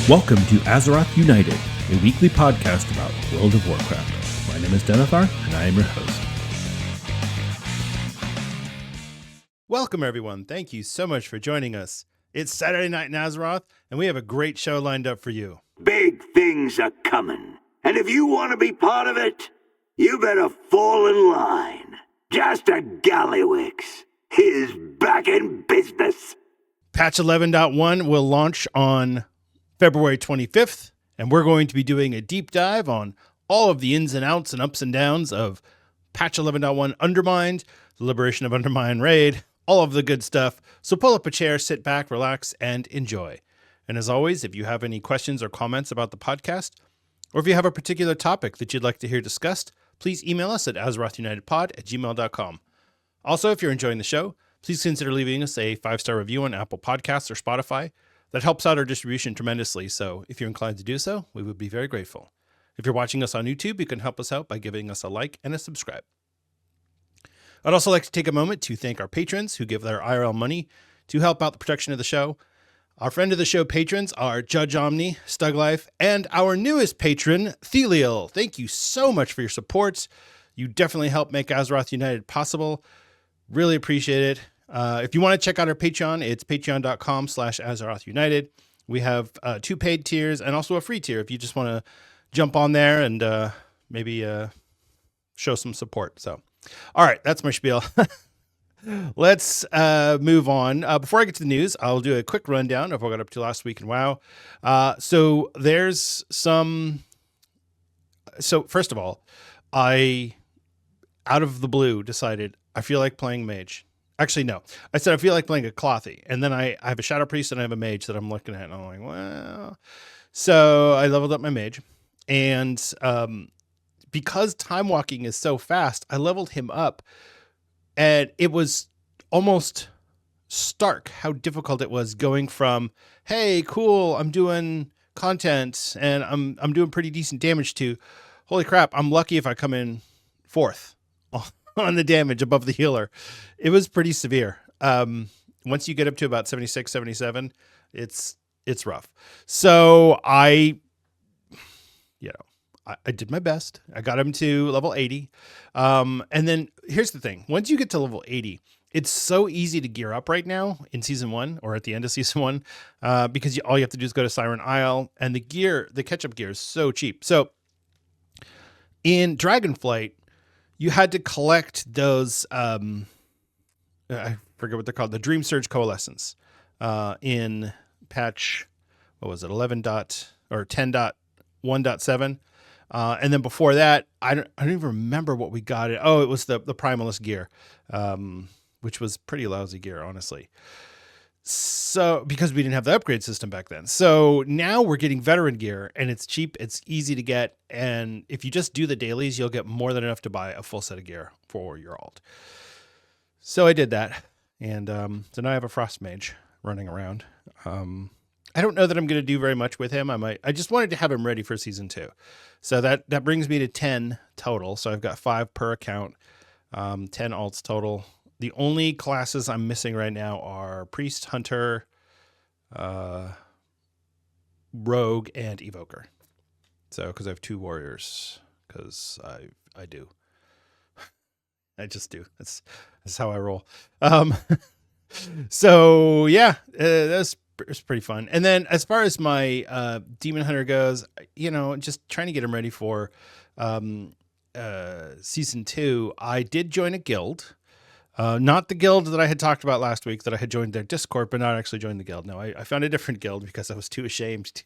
Welcome to Azeroth United, a weekly podcast about World of Warcraft. My name is Denethar, and I am your host. Welcome, everyone. Thank you so much for joining us. It's Saturday night in Azeroth, and we have a great show lined up for you. Big things are coming, and if you want to be part of it, you better fall in line. Just a Gallywix is back in business. Patch 11.1 will launch on February 25th, and we're going to be doing a deep dive on all of the ins and outs and ups and downs of Patch 11.1 Undermined, the Liberation of Undermine raid, all of the good stuff. So pull up a chair, sit back, relax, and enjoy. And as always, if you have any questions or comments about the podcast, or if you have a particular topic that you'd like to hear discussed, please email us at azerothunitedpod@gmail.com. Also, if you're enjoying the show, please consider leaving us a 5-star review on Apple Podcasts or Spotify. That helps out our distribution tremendously, so if you're inclined to do so, we would be very grateful. If you're watching us on YouTube, you can help us out by giving us a like and a subscribe. I'd also like to take a moment to thank our patrons who give their IRL money to help out the production of the show. Our friend of the show patrons are Judge Omni, Stuglife, and our newest patron, Theliel. Thank you so much for your support. You definitely help make Azeroth United possible. Really appreciate it. If you want to check out our Patreon, it's patreon.com/Azeroth United. We have 2 paid tiers and also a free tier if you just want to jump on there and maybe show some support. So, all right, that's my spiel. Let's move on. Before I get to the news, I'll do a quick rundown of what I got up to last week in WoW. So there's some... So first of all, I, out of the blue, decided I feel like playing mage. Actually, no. I said I feel like playing a Clothy. And then I have a Shadow Priest and I have a mage that I'm looking at. And I'm like, well... So I leveled up my mage. And because time walking is so fast, I leveled him up. And it was almost stark how difficult it was going from, hey, cool, I'm doing content and I'm doing pretty decent damage, to, holy crap, I'm lucky if I come in 4th on the damage above the healer. It was pretty severe. Once you get up to about 76, 77, it's rough. So I did my best. I got him to level 80. And then here's the thing. Once you get to level 80, it's so easy to gear up right now in season 1 or at the end of season 1, because all you have to do is go to Siren Isle, and the catch-up gear is so cheap. So in Dragonflight, you had to collect those, I forget what they're called, the Dream Surge Coalescence, in patch, what was it, 10.1.7. And then before that, I don't even remember what we got. It was the Primalist gear, which was pretty lousy gear, honestly. So, because we didn't have the upgrade system back then. So now we're getting veteran gear, and it's cheap, it's easy to get, and if you just do the dailies, you'll get more than enough to buy a full set of gear for your alt. So I did that, and so now I have a Frost Mage running around. I don't know that I'm going to do very much with him. I just wanted to have him ready for season 2. So that brings me to 10 total. So I've got 5 per account, 10 alts total. The only classes I'm missing right now are Priest, Hunter, Rogue, and Evoker. So, because I have 2 warriors, because I do. I just do. That's how I roll. So yeah, it's pretty fun. And then as far as my Demon Hunter goes, just trying to get him ready for season 2. I did join a guild. Not the guild that I had talked about last week, that I had joined their Discord, but not actually joined the guild. No, I found a different guild because I was too ashamed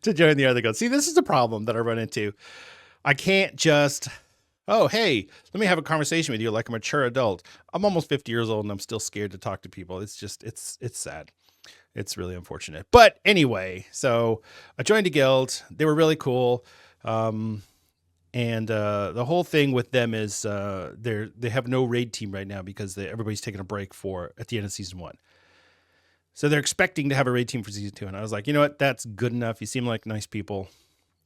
to join the other guild. See, this is a problem that I run into. I can't just, oh, hey, let me have a conversation with you like a mature adult. I'm almost 50 years old and I'm still scared to talk to people. It's just, it's sad. It's really unfortunate. But anyway, so I joined a guild. They were really cool. And the whole thing with them is they have no raid team right now because everybody's taking a break at the end of season 1. So they're expecting to have a raid team for season 2. And I was like, you know what? That's good enough. You seem like nice people.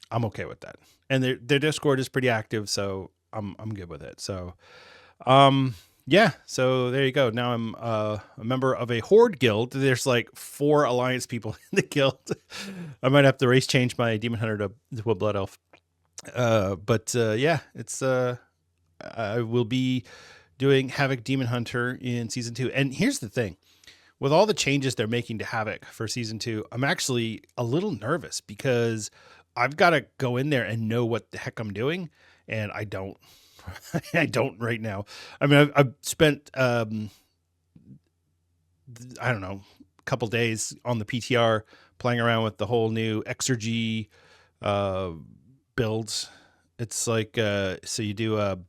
I'm okay with that. And their Discord is pretty active, so I'm good with it. So Yeah, so there you go. Now I'm a member of a Horde guild. There's like 4 Alliance people in the guild. I might have to race change my Demon Hunter to a Blood Elf. Yeah, it's I will be doing Havoc Demon Hunter in Season 2. And here's the thing. With all the changes they're making to Havoc for Season 2, I'm actually a little nervous because I've got to go in there and know what the heck I'm doing, and I don't. I don't right now. I mean, I've spent, I don't know, a couple days on the PTR playing around with the whole new Exergy builds. It's like, so you do a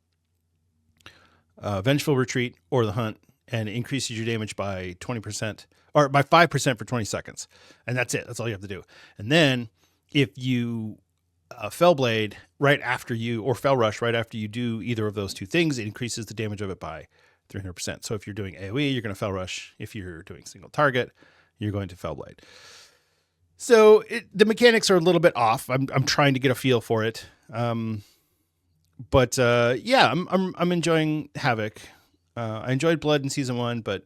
Vengeful Retreat or the Hunt, and it increases your damage by 20% or by 5% for 20 seconds. And that's it. That's all you have to do. And then if you Fellblade right after you, or Fell Rush right after you do either of those two things, it increases the damage of it by 300%. So if you're doing AoE, you're going to Fell Rush. If you're doing single target, you're going to Fellblade. So the mechanics are a little bit off. I'm trying to get a feel for it. I'm enjoying Havoc. I enjoyed Blood in Season 1, but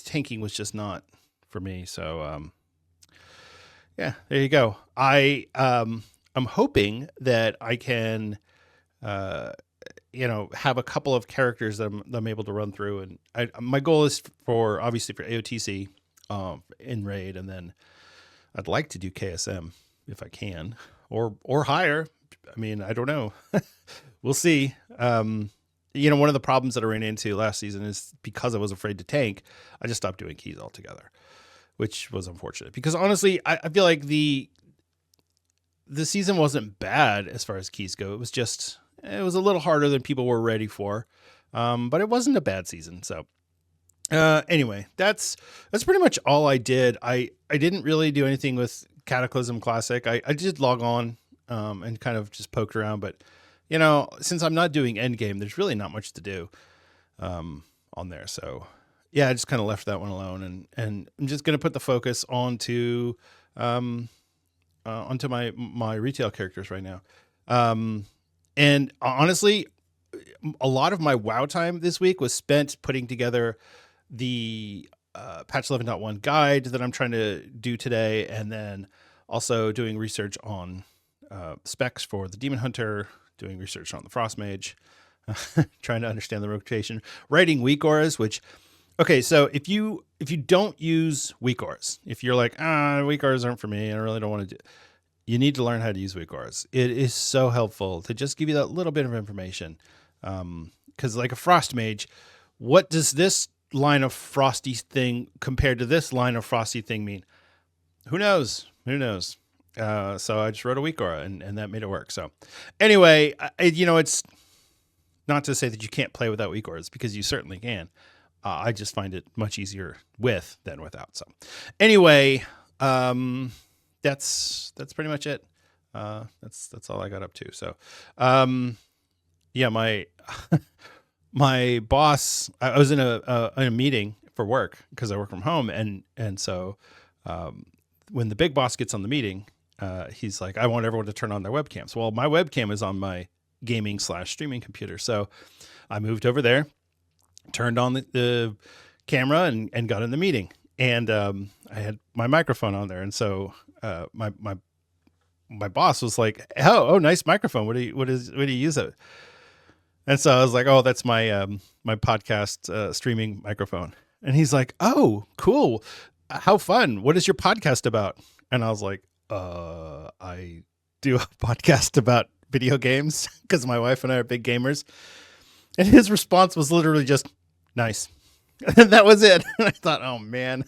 tanking was just not for me. So yeah, there you go. I'm hoping that I can, have a couple of characters that I'm able to run through. And my goal is obviously for AOTC in Raid, and then I'd like to do KSM if I can, or higher. I mean, I don't know. We'll see. One of the problems that I ran into last season is because I was afraid to tank, I just stopped doing keys altogether, which was unfortunate because honestly, I feel like the season wasn't bad as far as keys go. It was a little harder than people were ready for. But it wasn't a bad season. So, anyway, that's pretty much all I did. I didn't really do anything with Cataclysm Classic. I did log on, and kind of just poked around, but since I'm not doing endgame, there's really not much to do, on there. So yeah, I just kind of left that one alone, and I'm just going to put the focus onto my retail characters right now. And honestly, a lot of my WoW time this week was spent putting together the patch 11.1 guide that I'm trying to do today, and then also doing research on specs for the Demon Hunter, doing research on the Frost Mage, trying to understand the rotation, writing weak auras, which, okay, so if you don't use weak auras, if you're like, weak auras aren't for me, I really don't want to do, you need to learn how to use weak auras. It is so helpful to just give you that little bit of information. Because like a Frost Mage, what does this line of frosty thing compared to this line of frosty thing mean? Who knows? So I just wrote a weak aura, and that made it work. So anyway, it's not to say that you can't play without weak auras, because you certainly can. I just find it much easier with than without. So anyway, that's pretty much it. That's all I got up to. So, yeah, my my boss, I was in a meeting for work because I work from home, and so when the big boss gets on the meeting, he's like, I want everyone to turn on their webcams. Well, my webcam is on my gaming/streaming computer, so I moved over there, turned on the camera, and got in the meeting. And I had my microphone on there, and so my boss was like, "Oh, nice microphone. What do you use it?" And so I was like, "Oh, that's my my podcast streaming microphone." And he's like, "Oh, cool. How fun. What is your podcast about?" And I was like, I do a podcast about video games because my wife and I are big gamers." And his response was literally just, "Nice." And that was it. And I thought, oh man.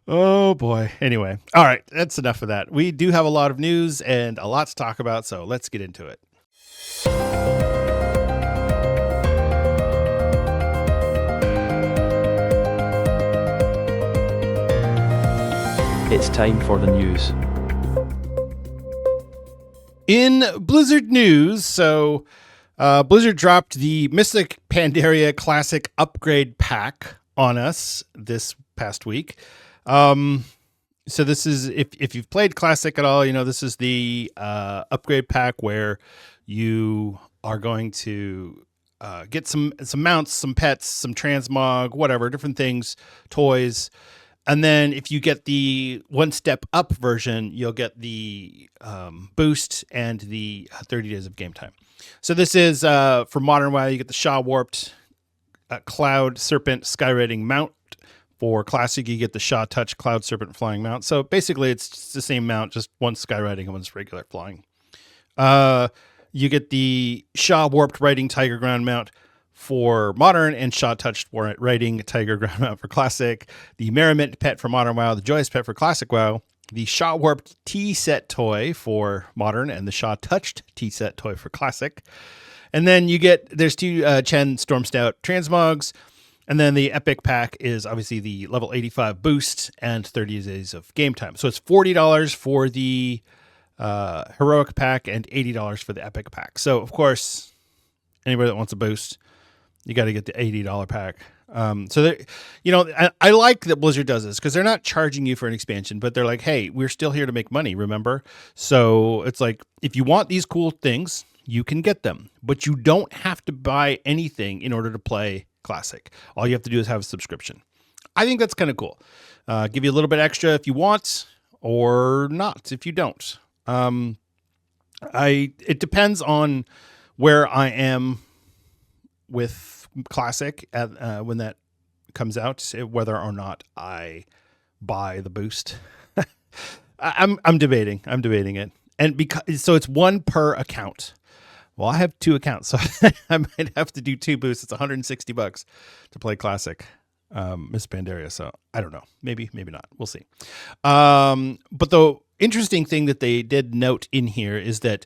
Oh boy. Anyway. All right. That's enough of that. We do have a lot of news and a lot to talk about, so let's get into it. It's time for the news. In Blizzard news, so Blizzard dropped the Mystic Pandaria Classic Upgrade Pack on us this past week. So this is, if you've played Classic at all, this is the upgrade pack where you are going to get some mounts, some pets, some transmog, whatever, different things, toys. And then if you get the one step up version, you'll get the boost and the 30 days of game time. So this is for Modern WoW. You get the Shaw Warped Cloud Serpent Skywriting mount. For Classic, you get the Shaw Touch Cloud Serpent Flying mount. So basically, it's just the same mount, just one's skywriting and one's regular flying. You get the Shaw Warped Riding Tiger Ground mount for Modern and Shaw Touched Riding Tiger Ground mount for Classic. The Merriment pet for Modern WoW, the Joyous pet for Classic WoW. The Shaw Warped T-set toy for Modern and the Shaw Touched T-set toy for Classic. And then there's two Chen Storm Stout transmogs. And then the Epic pack is obviously the level 85 boost and 30 days of game time. So it's $40 for the Heroic pack and $80 for the Epic pack. So, of course, anybody that wants a boost, you got to get the $80 pack. I like that Blizzard does this because they're not charging you for an expansion, but they're like, hey, we're still here to make money, remember? So it's like, if you want these cool things, you can get them, but you don't have to buy anything in order to play Classic. All you have to do is have a subscription. I think that's kind of cool. Give you a little bit extra if you want, or not if you don't. It depends on where I am with Classic when that comes out, whether or not I buy the boost. I'm debating it, and so it's one per account. Well, I have two accounts, so I might have to do two boosts. It's $160 to play Classic Miss Pandaria. So I don't know. Maybe not. We'll see. But the interesting thing that they did note in here is that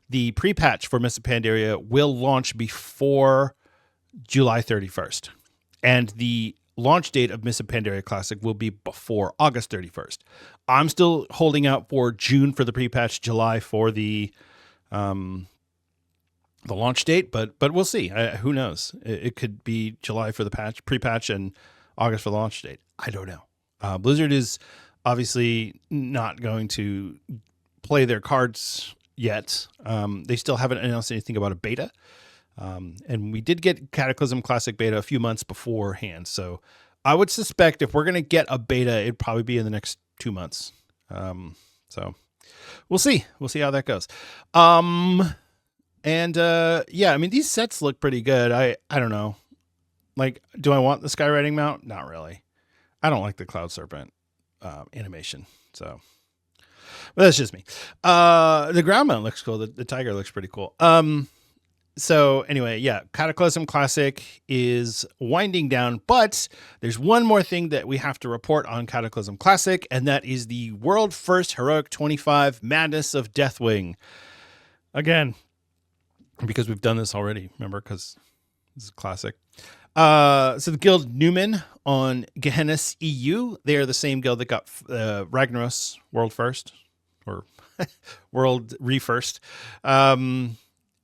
the pre-patch for Miss Pandaria will launch before July 31st. And the launch date of Miss Pandaria Classic will be before August 31st. I'm still holding out for June for the pre-patch, July for the launch date, but we'll see. Who knows? It could be July for the pre-patch and August for the launch date. I don't know. Blizzard is obviously not going to play their cards yet. They still haven't announced anything about a beta. And we did get Cataclysm Classic beta a few months beforehand. So I would suspect if we're going to get a beta, it'd probably be in the next 2 months. So we'll see. We'll see how that goes. I mean, these sets look pretty good. I don't know. Like, do I want the skywriting mount? Not really. I don't like the Cloud Serpent animation. So, but that's just me. The ground mount looks cool. The tiger looks pretty cool. So anyway, yeah, Cataclysm Classic is winding down, but there's one more thing that we have to report on Cataclysm Classic, and that is the world first Heroic 25 Madness of Deathwing. Again, because we've done this already, remember, because this is classic. So the guild Newman on Gehenna's EU, they are the same guild that got Ragnaros World First, or World Refirst.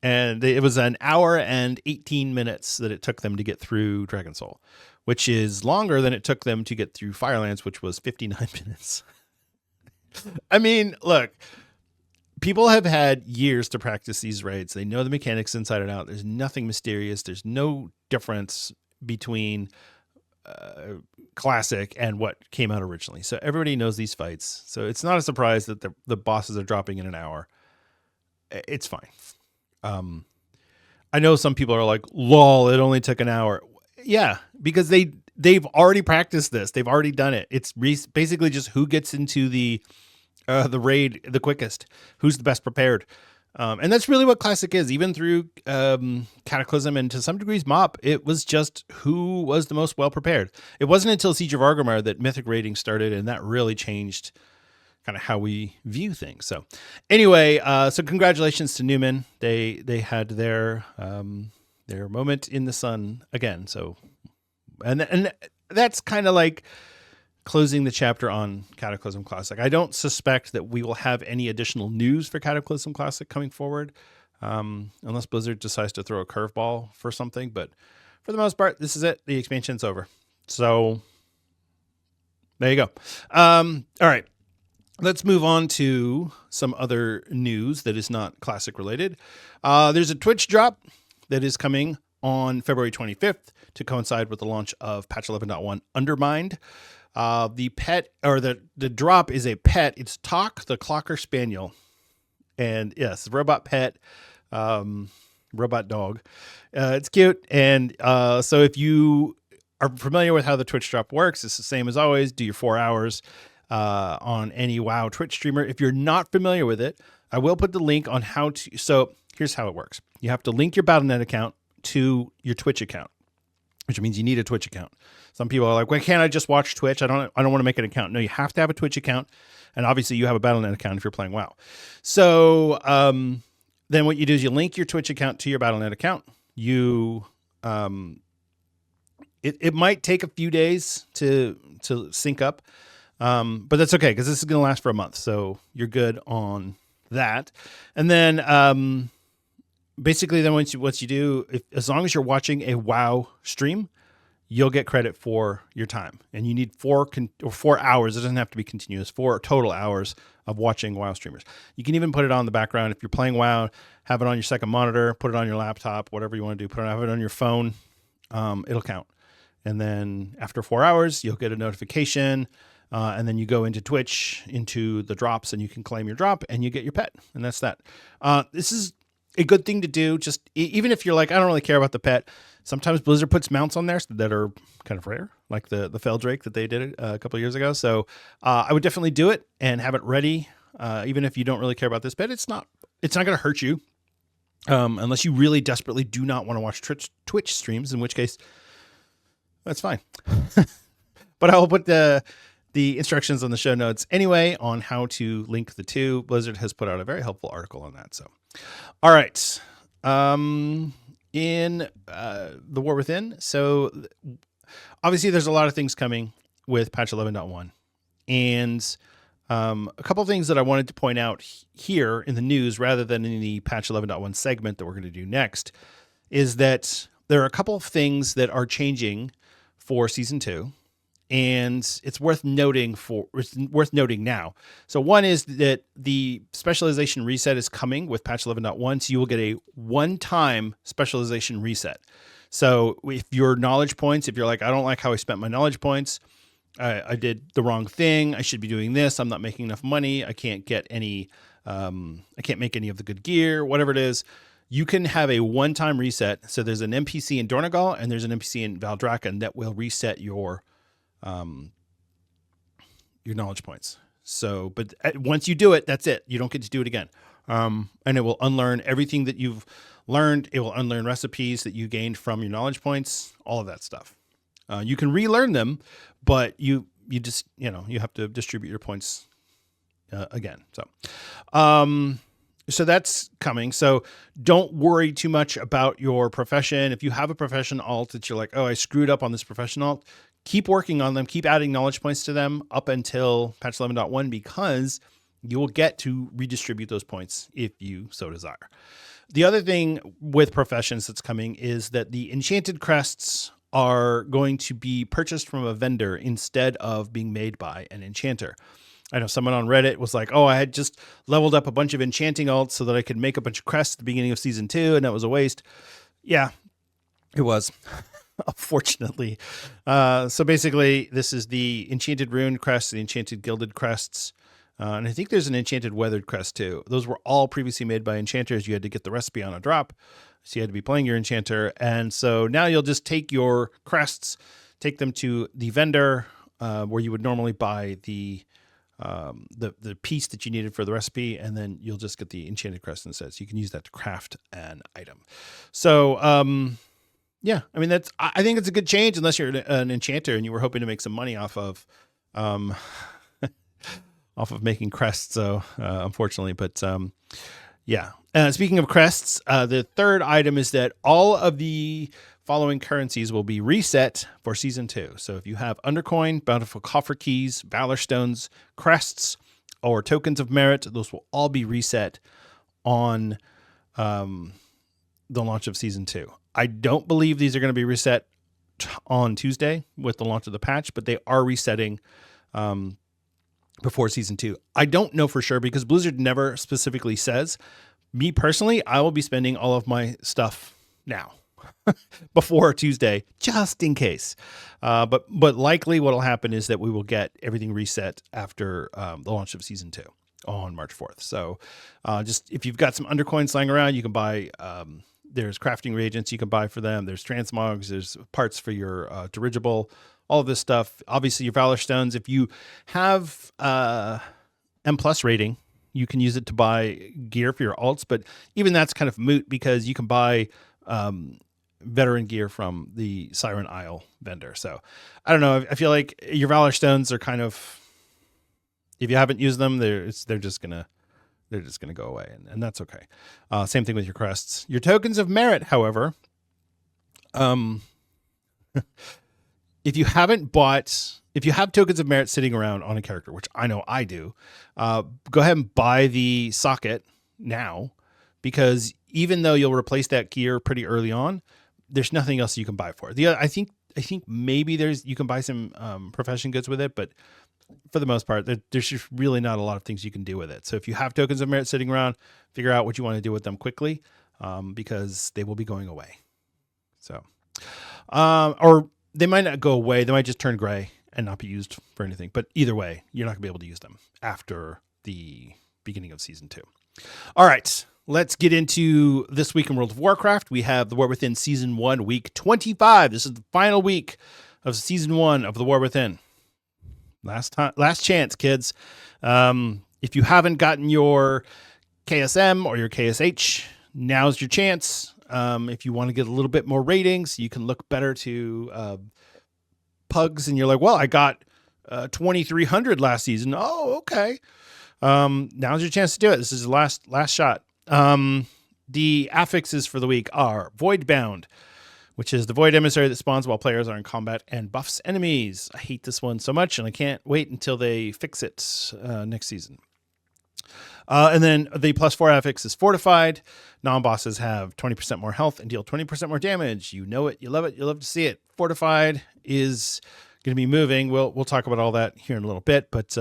And it was an hour and 18 minutes that it took them to get through Dragon Soul, which is longer than it took them to get through Firelands, which was 59 minutes. I mean, look, people have had years to practice these raids. They know the mechanics inside and out. There's nothing mysterious. There's no difference between Classic and what came out originally. So everybody knows these fights. So it's not a surprise that the bosses are dropping in an hour. It's fine. I know some people are like, lol, it only took an hour. Yeah, because they've already practiced this. They've already done it. It's basically just who gets into the raid the quickest, who's the best prepared. And that's really what Classic is. Even through Cataclysm and to some degrees MoP, it was just who was the most well prepared. It wasn't until Siege of Argomar that Mythic raiding started, and that really changed kind of how we view things. So anyway, so congratulations to Newman. They had their moment in the sun again. So, and that's kind of like closing the chapter on Cataclysm Classic. I don't suspect that we will have any additional news for Cataclysm Classic coming forward, unless Blizzard decides to throw a curveball for something. But for the most part, this is it. The expansion's over. So there you go. All right. Let's move on to some other news that is not Classic related. There's a Twitch drop that is coming on February 25th to coincide with the launch of patch 11.1 Undermine. The pet, or the drop, is a pet. It's Talk, the Clocker Spaniel. And yes, robot pet, robot dog. It's cute. And so if you are familiar with how the Twitch drop works, it's the same as always. Do your 4 hours on any WoW Twitch streamer. If you're not familiar with it, I will put the link on how to. So here's how it works. You have to link your Battle.net account to your Twitch account, which means you need a Twitch account. Some people are like, "Why can't I just watch Twitch? I don't want to make an account." No, you have to have a Twitch account, and obviously you have a Battle.net account if you're playing WoW. So then what you do is you link your Twitch account to your Battle.net account. You it might take a few days to sync up, but that's okay because this is going to last for a month, so you're good on that. And then basically, then once you do, as long as you're watching a WoW stream, you'll get credit for your time. And you need 4 hours. It doesn't have to be continuous. 4 total hours of watching WoW streamers. You can even put it on in the background. If you're playing WoW, have it on your second monitor, put it on your laptop, whatever you want to do. Have it on your phone. It'll count. And then after 4 hours, you'll get a notification. And then you go into Twitch, into the drops, and you can claim your drop, and you get your pet. And that's that. This is a good thing to do. Just even if you're like, I don't really care about the pet. Sometimes Blizzard puts mounts on there that are kind of rare, like the Feldrake that they did a couple of years ago. So I would definitely do it and have it ready. Even if you don't really care about this pet, it's not going to hurt you unless you really desperately do not want to watch Twitch streams, in which case that's fine. But I will put the instructions on the show notes anyway on how to link the two. Blizzard has put out a very helpful article on that. So, all right. In the War Within, so obviously there's a lot of things coming with patch 11.1, and a couple of things that I wanted to point out here in the news rather than in the patch 11.1 segment that we're going to do next is that there are a couple of things that are changing for season 2, and it's worth noting now. So one is that the specialization reset is coming with patch 11.1. So you will get a one-time specialization reset. So if your knowledge points, if you're like, I don't like how I spent my knowledge points, I did the wrong thing, I should be doing this, I'm not making enough money, I can't get any, I can't make any of the good gear, whatever it is, you can have a one-time reset. So there's an NPC in Dornogal and there's an NPC in Valdrakken that will reset your knowledge points. So, but once you do it, that's it. You don't get to do it again. And it will unlearn everything that you've learned. It will unlearn recipes that you gained from your knowledge points, all of that stuff. You can relearn them, but you just, you have to distribute your points again. So that's coming. So don't worry too much about your profession. If you have a profession alt that you're like, oh, I screwed up on this profession alt, keep working on them, keep adding knowledge points to them up until patch 11.1, because you will get to redistribute those points if you so desire. The other thing with professions that's coming is that the enchanted crests are going to be purchased from a vendor instead of being made by an enchanter. I know someone on Reddit was like, oh, I had just leveled up a bunch of enchanting alts so that I could make a bunch of crests at the beginning of season 2, and that was a waste. Yeah, it was. Unfortunately. So basically, this is the enchanted rune crest, the enchanted gilded crests, and I think there's an enchanted weathered crest too. Those were all previously made by enchanters. You had to get the recipe on a drop, so you had to be playing your enchanter. And so now you'll just take your crests, take them to the vendor where you would normally buy the piece that you needed for the recipe, and then you'll just get the enchanted crest instead. So you can use that to craft an item. So, yeah, I mean, I think it's a good change unless you're an enchanter and you were hoping to make some money off of making crests. So unfortunately, but yeah. Speaking of crests, the third item is that all of the following currencies will be reset for season 2. So if you have Undercoin, Bountiful Coffer Keys, Valor Stones, crests, or tokens of merit, those will all be reset on the launch of season 2. I don't believe these are going to be reset on Tuesday with the launch of the patch, but they are resetting before season 2. I don't know for sure because Blizzard never specifically says. Me personally, I will be spending all of my stuff now. before Tuesday, just in case. But likely what'll happen is that we will get everything reset after the launch of Season 2 on March 4th. So just if you've got some undercoins lying around, you can buy, there's crafting reagents you can buy for them. There's transmogs, there's parts for your dirigible, all of this stuff. Obviously your Valor Stones, if you have M+ rating, you can use it to buy gear for your alts, but even that's kind of moot because you can buy veteran gear from the Siren Isle vendor. So I don't know. I feel like your Valor Stones are kind of, if you haven't used them, they're just gonna go away, and that's okay. Same thing with your crests. Your tokens of merit, however, if you have tokens of merit sitting around on a character, which I know I do, go ahead and buy the socket now, because even though you'll replace that gear pretty early on, there's nothing else you can buy for it. I think maybe you can buy some profession goods with it, but for the most part, there's just really not a lot of things you can do with it. So if you have tokens of merit sitting around, figure out what you want to do with them quickly, because they will be going away. So, or they might not go away. They might just turn gray and not be used for anything. But either way, you're not going to be able to use them after the beginning of Season 2. All right, let's get into this week in World of Warcraft. We have The War Within Season 1, Week 25. This is the final week of Season 1 of The War Within. Last chance, kids. If you haven't gotten your KSM or your KSH, now's your chance. If you want to get a little bit more ratings, you can look better to pugs, and you're like, well, I got 2,300 last season. Oh, okay. Now's your chance to do it. This is the last shot. The affixes for the week are Voidbound, which is the Void Emissary that spawns while players are in combat and buffs enemies. I hate this one so much, and I can't wait until they fix it next season. And then the +4 affix is Fortified. Non-bosses have 20% more health and deal 20% more damage. You know it. You love it. You love to see it. Fortified is going to be moving. We'll talk about all that here in a little bit, but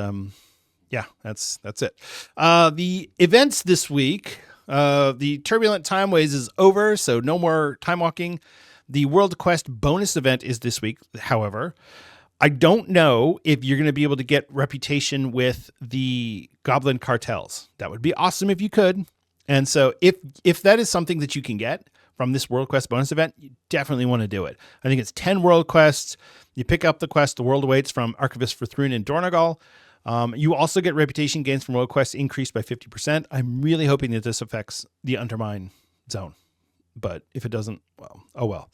yeah, that's it. The events this week, the Turbulent Time Ways is over, so no more time walking. The World Quest bonus event is this week, however. I don't know if you're going to be able to get reputation with the Goblin cartels. That would be awesome if you could. And so if that is something that you can get from this World Quest bonus event, you definitely want to do it. I think it's 10 World Quests. You pick up the quest, The World Awaits, from Archivist for Thrun and Dornogal. You also get reputation gains from World Quests increased by 50%. I'm really hoping that this affects the Undermine zone. But if it doesn't, well, oh well.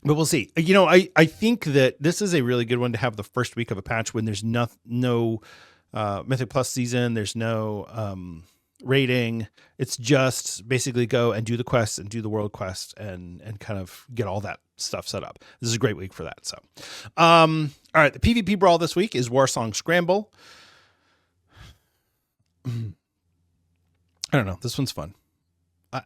But we'll see. You know, I think that this is a really good one to have the first week of a patch when there's no Mythic Plus season. There's no rating. It's just basically go and do the quests and do the world quest and kind of get all that stuff set up. This is a great week for that. So, all right. The PvP brawl this week is Warsong Scramble. I don't know. This one's fun.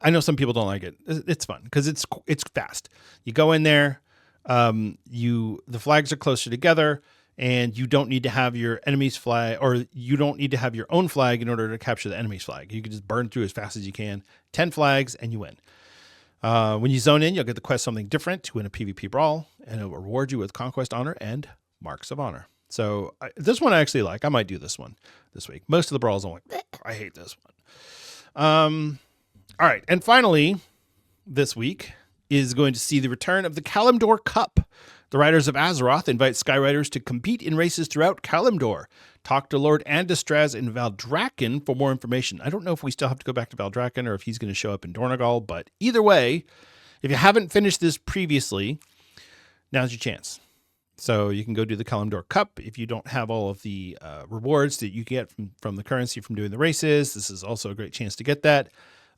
I know some people don't like it. It's fun because it's fast. You go in there, the flags are closer together, and you don't need to have your enemy's flag, or you don't need to have your own flag in order to capture the enemy's flag. You can just burn through as fast as you can. 10 flags and you win. When you zone in, you'll get the quest Something Different to win a PvP brawl, and it will reward you with Conquest Honor and Marks of Honor. So this one I actually like. I might do this one this week. Most of the brawls I'm like, I hate this one. All right, and finally, this week is going to see the return of the Kalimdor Cup. The Riders of Azeroth invite Skyriders to compete in races throughout Kalimdor. Talk to Lord Andastraz in Valdrakken for more information. I don't know if we still have to go back to Valdrakken or if he's going to show up in Dornogal, but either way, if you haven't finished this previously, now's your chance. So you can go do the Kalimdor Cup if you don't have all of the rewards that you get from the currency from doing the races. This is also a great chance to get that.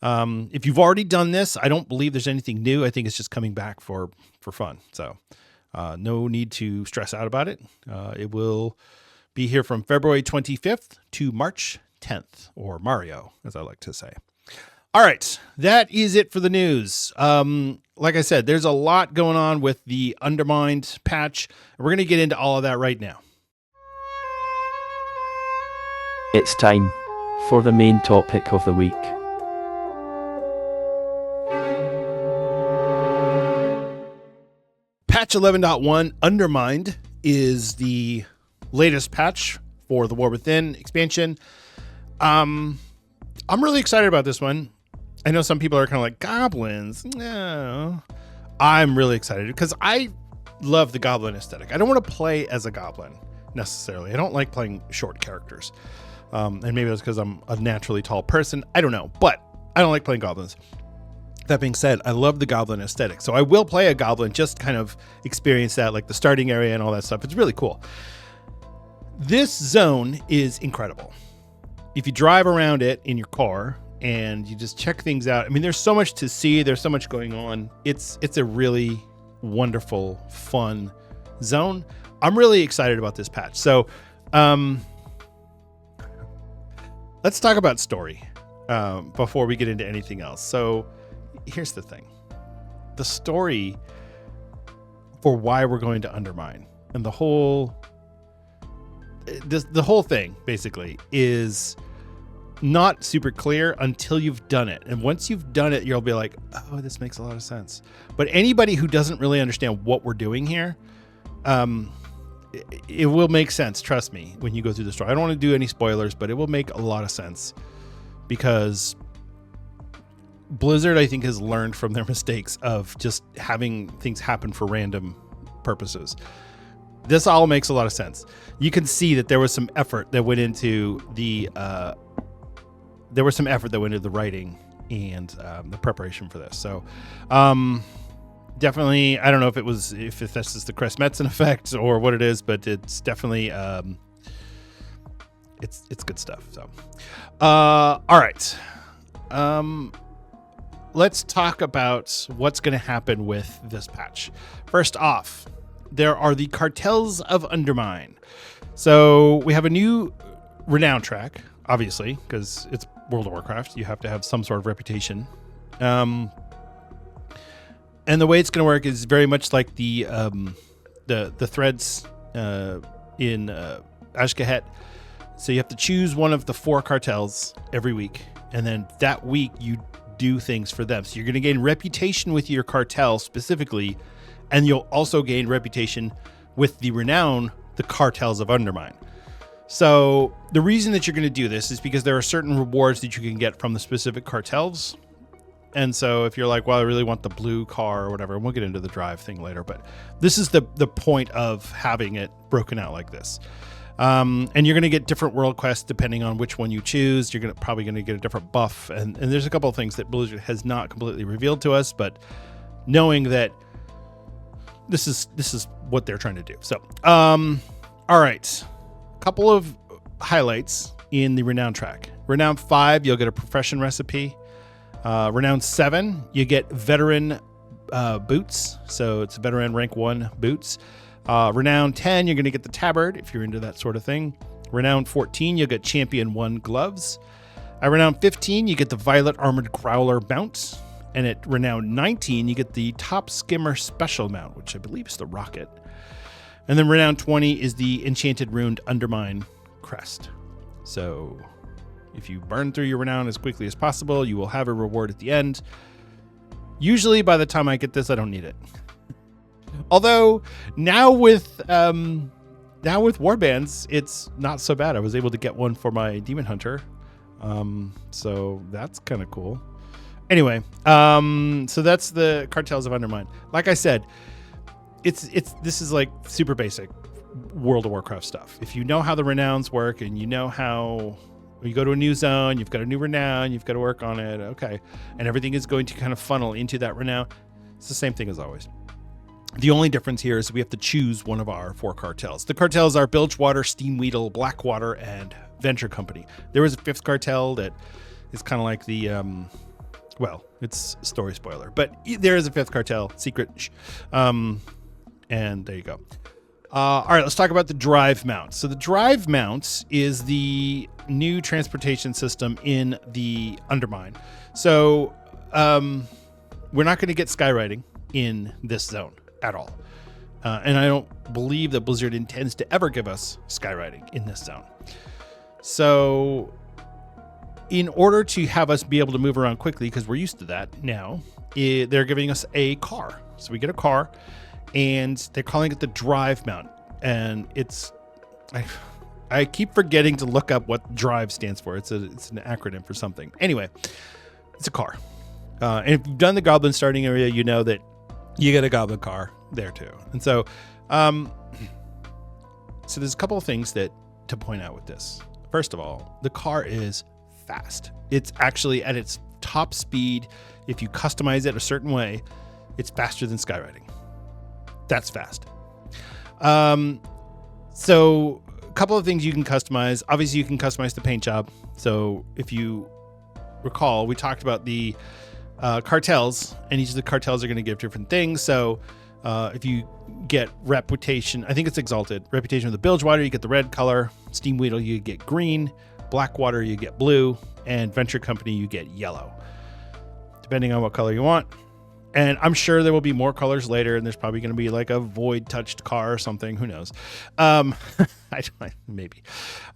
If you've already done this, I don't believe there's anything new. I think it's just coming back for fun. So no need to stress out about it. It will be here from February 25th to March 10th, or Mario, as I like to say. All right, that is it for the news. Like I said, there's a lot going on with the Undermined patch. We're going to get into all of that right now. It's time for the main topic of the week. 11.1 Undermined is the latest patch for the War Within expansion. I'm really excited about this one. I know some people are kind of like, goblins? No. I'm really excited because I love the goblin aesthetic. I don't want to play as a goblin necessarily. I don't like playing short characters. And maybe that's because I'm a naturally tall person. I don't know, but I don't like playing goblins. That being said, I love the goblin aesthetic. So I will play a goblin, just kind of experience that, like the starting area and all that stuff. It's really cool. This zone is incredible. If you drive around it in your car and you just check things out, I mean, there's so much to see. There's so much going on. It's a really wonderful, fun zone. I'm really excited about this patch. So let's talk about story before we get into anything else. So here's the thing. The story for why we're going to Undermine and the whole thing basically is not super clear until you've done it. And once you've done it, you'll be like, oh, this makes a lot of sense. But anybody who doesn't really understand what we're doing here, it will make sense. Trust me, when you go through the story. I don't want to do any spoilers, but it will make a lot of sense because Blizzard, I think, has learned from their mistakes of just having things happen for random purposes. This all makes a lot of sense. You can see that there was some effort that went into the writing and the preparation for this. So definitely, I don't know if that's just the Chris Metzen effect or what it is, but it's definitely it's good stuff. So all right. Let's talk about what's going to happen with this patch. First off, there are the Cartels of Undermine. So we have a new renown track, obviously, because it's World of Warcraft. You have to have some sort of reputation. And the way it's going to work is very much like the threads in Ashkahet. So you have to choose one of the 4 cartels every week, and then that week you do things for them. So you're going to gain reputation with your cartel specifically, and you'll also gain reputation with the renown, the Cartels of Undermine. So the reason that you're going to do this is because there are certain rewards that you can get from the specific cartels. And so if you're like, well, I really want the blue car or whatever, and we'll get into the drive thing later, but this is the point of having it broken out like this. And you're going to get different world quests depending on which one you choose. You're probably going to get a different buff. And there's a couple of things that Blizzard has not completely revealed to us, but knowing that this is what they're trying to do. So, all right. Couple of highlights in the Renown track. Renown 5, you'll get a profession recipe. Renown 7, you get veteran boots. So it's veteran rank 1 boots. Renown 10, you're going to get the tabard if you're into that sort of thing. Renown 14, you'll get champion 1 gloves. At Renown 15, you get the violet armored growler mount. And at Renown 19, you get the top skimmer special mount, which I believe is the rocket. And then Renown 20 is the enchanted runed Undermine crest. So if you burn through your Renown as quickly as possible, you will have a reward at the end. Usually by the time I get this, I don't need it. Although now with warbands, it's not so bad. I was able to get one for my demon hunter. So that's kind of cool. Anyway, so that's the Cartels of Undermine. Like I said, this is like super basic World of Warcraft stuff. If you know how the renowns work and you know how you go to a new zone, you've got a new renown, you've got to work on it. Okay. And everything is going to kind of funnel into that renown. It's the same thing as always. The only difference here is we have to choose one of our 4 cartels. The cartels are Bilgewater, Steamweedle, Blackwater, and Venture Company. There is a 5th cartel that is kind of like the, it's story spoiler, but there is a 5th cartel, secret. And there you go. All right, let's talk about the drive mount. So the drive mount is the new transportation system in the Undermine. So we're not going to get skywriting in this zone at all. And I don't believe that Blizzard intends to ever give us skywriting in this zone. So in order to have us be able to move around quickly, because we're used to that now, they're giving us a car. So we get a car, and they're calling it the drive mount. And I keep forgetting to look up what drive stands for. It's an acronym for something. Anyway, it's a car. And if you've done the goblin starting area, you know that you get a goblin car there too. And so there's a couple of things to point out with this. First of all, the car is fast. It's actually at its top speed. If you customize it a certain way, it's faster than skywriting. That's fast. So a couple of things you can customize. Obviously, you can customize the paint job. So if you recall, we talked about the cartels, and each of the cartels are going to give different things. So if you get reputation, I think it's exalted. Reputation with the Bilgewater, you get the red color. Steam Weedle, you get green. Blackwater, you get blue. And Venture Company, you get yellow, depending on what color you want. And I'm sure there will be more colors later, and there's probably going to be like a void touched car or something. Who knows? Maybe.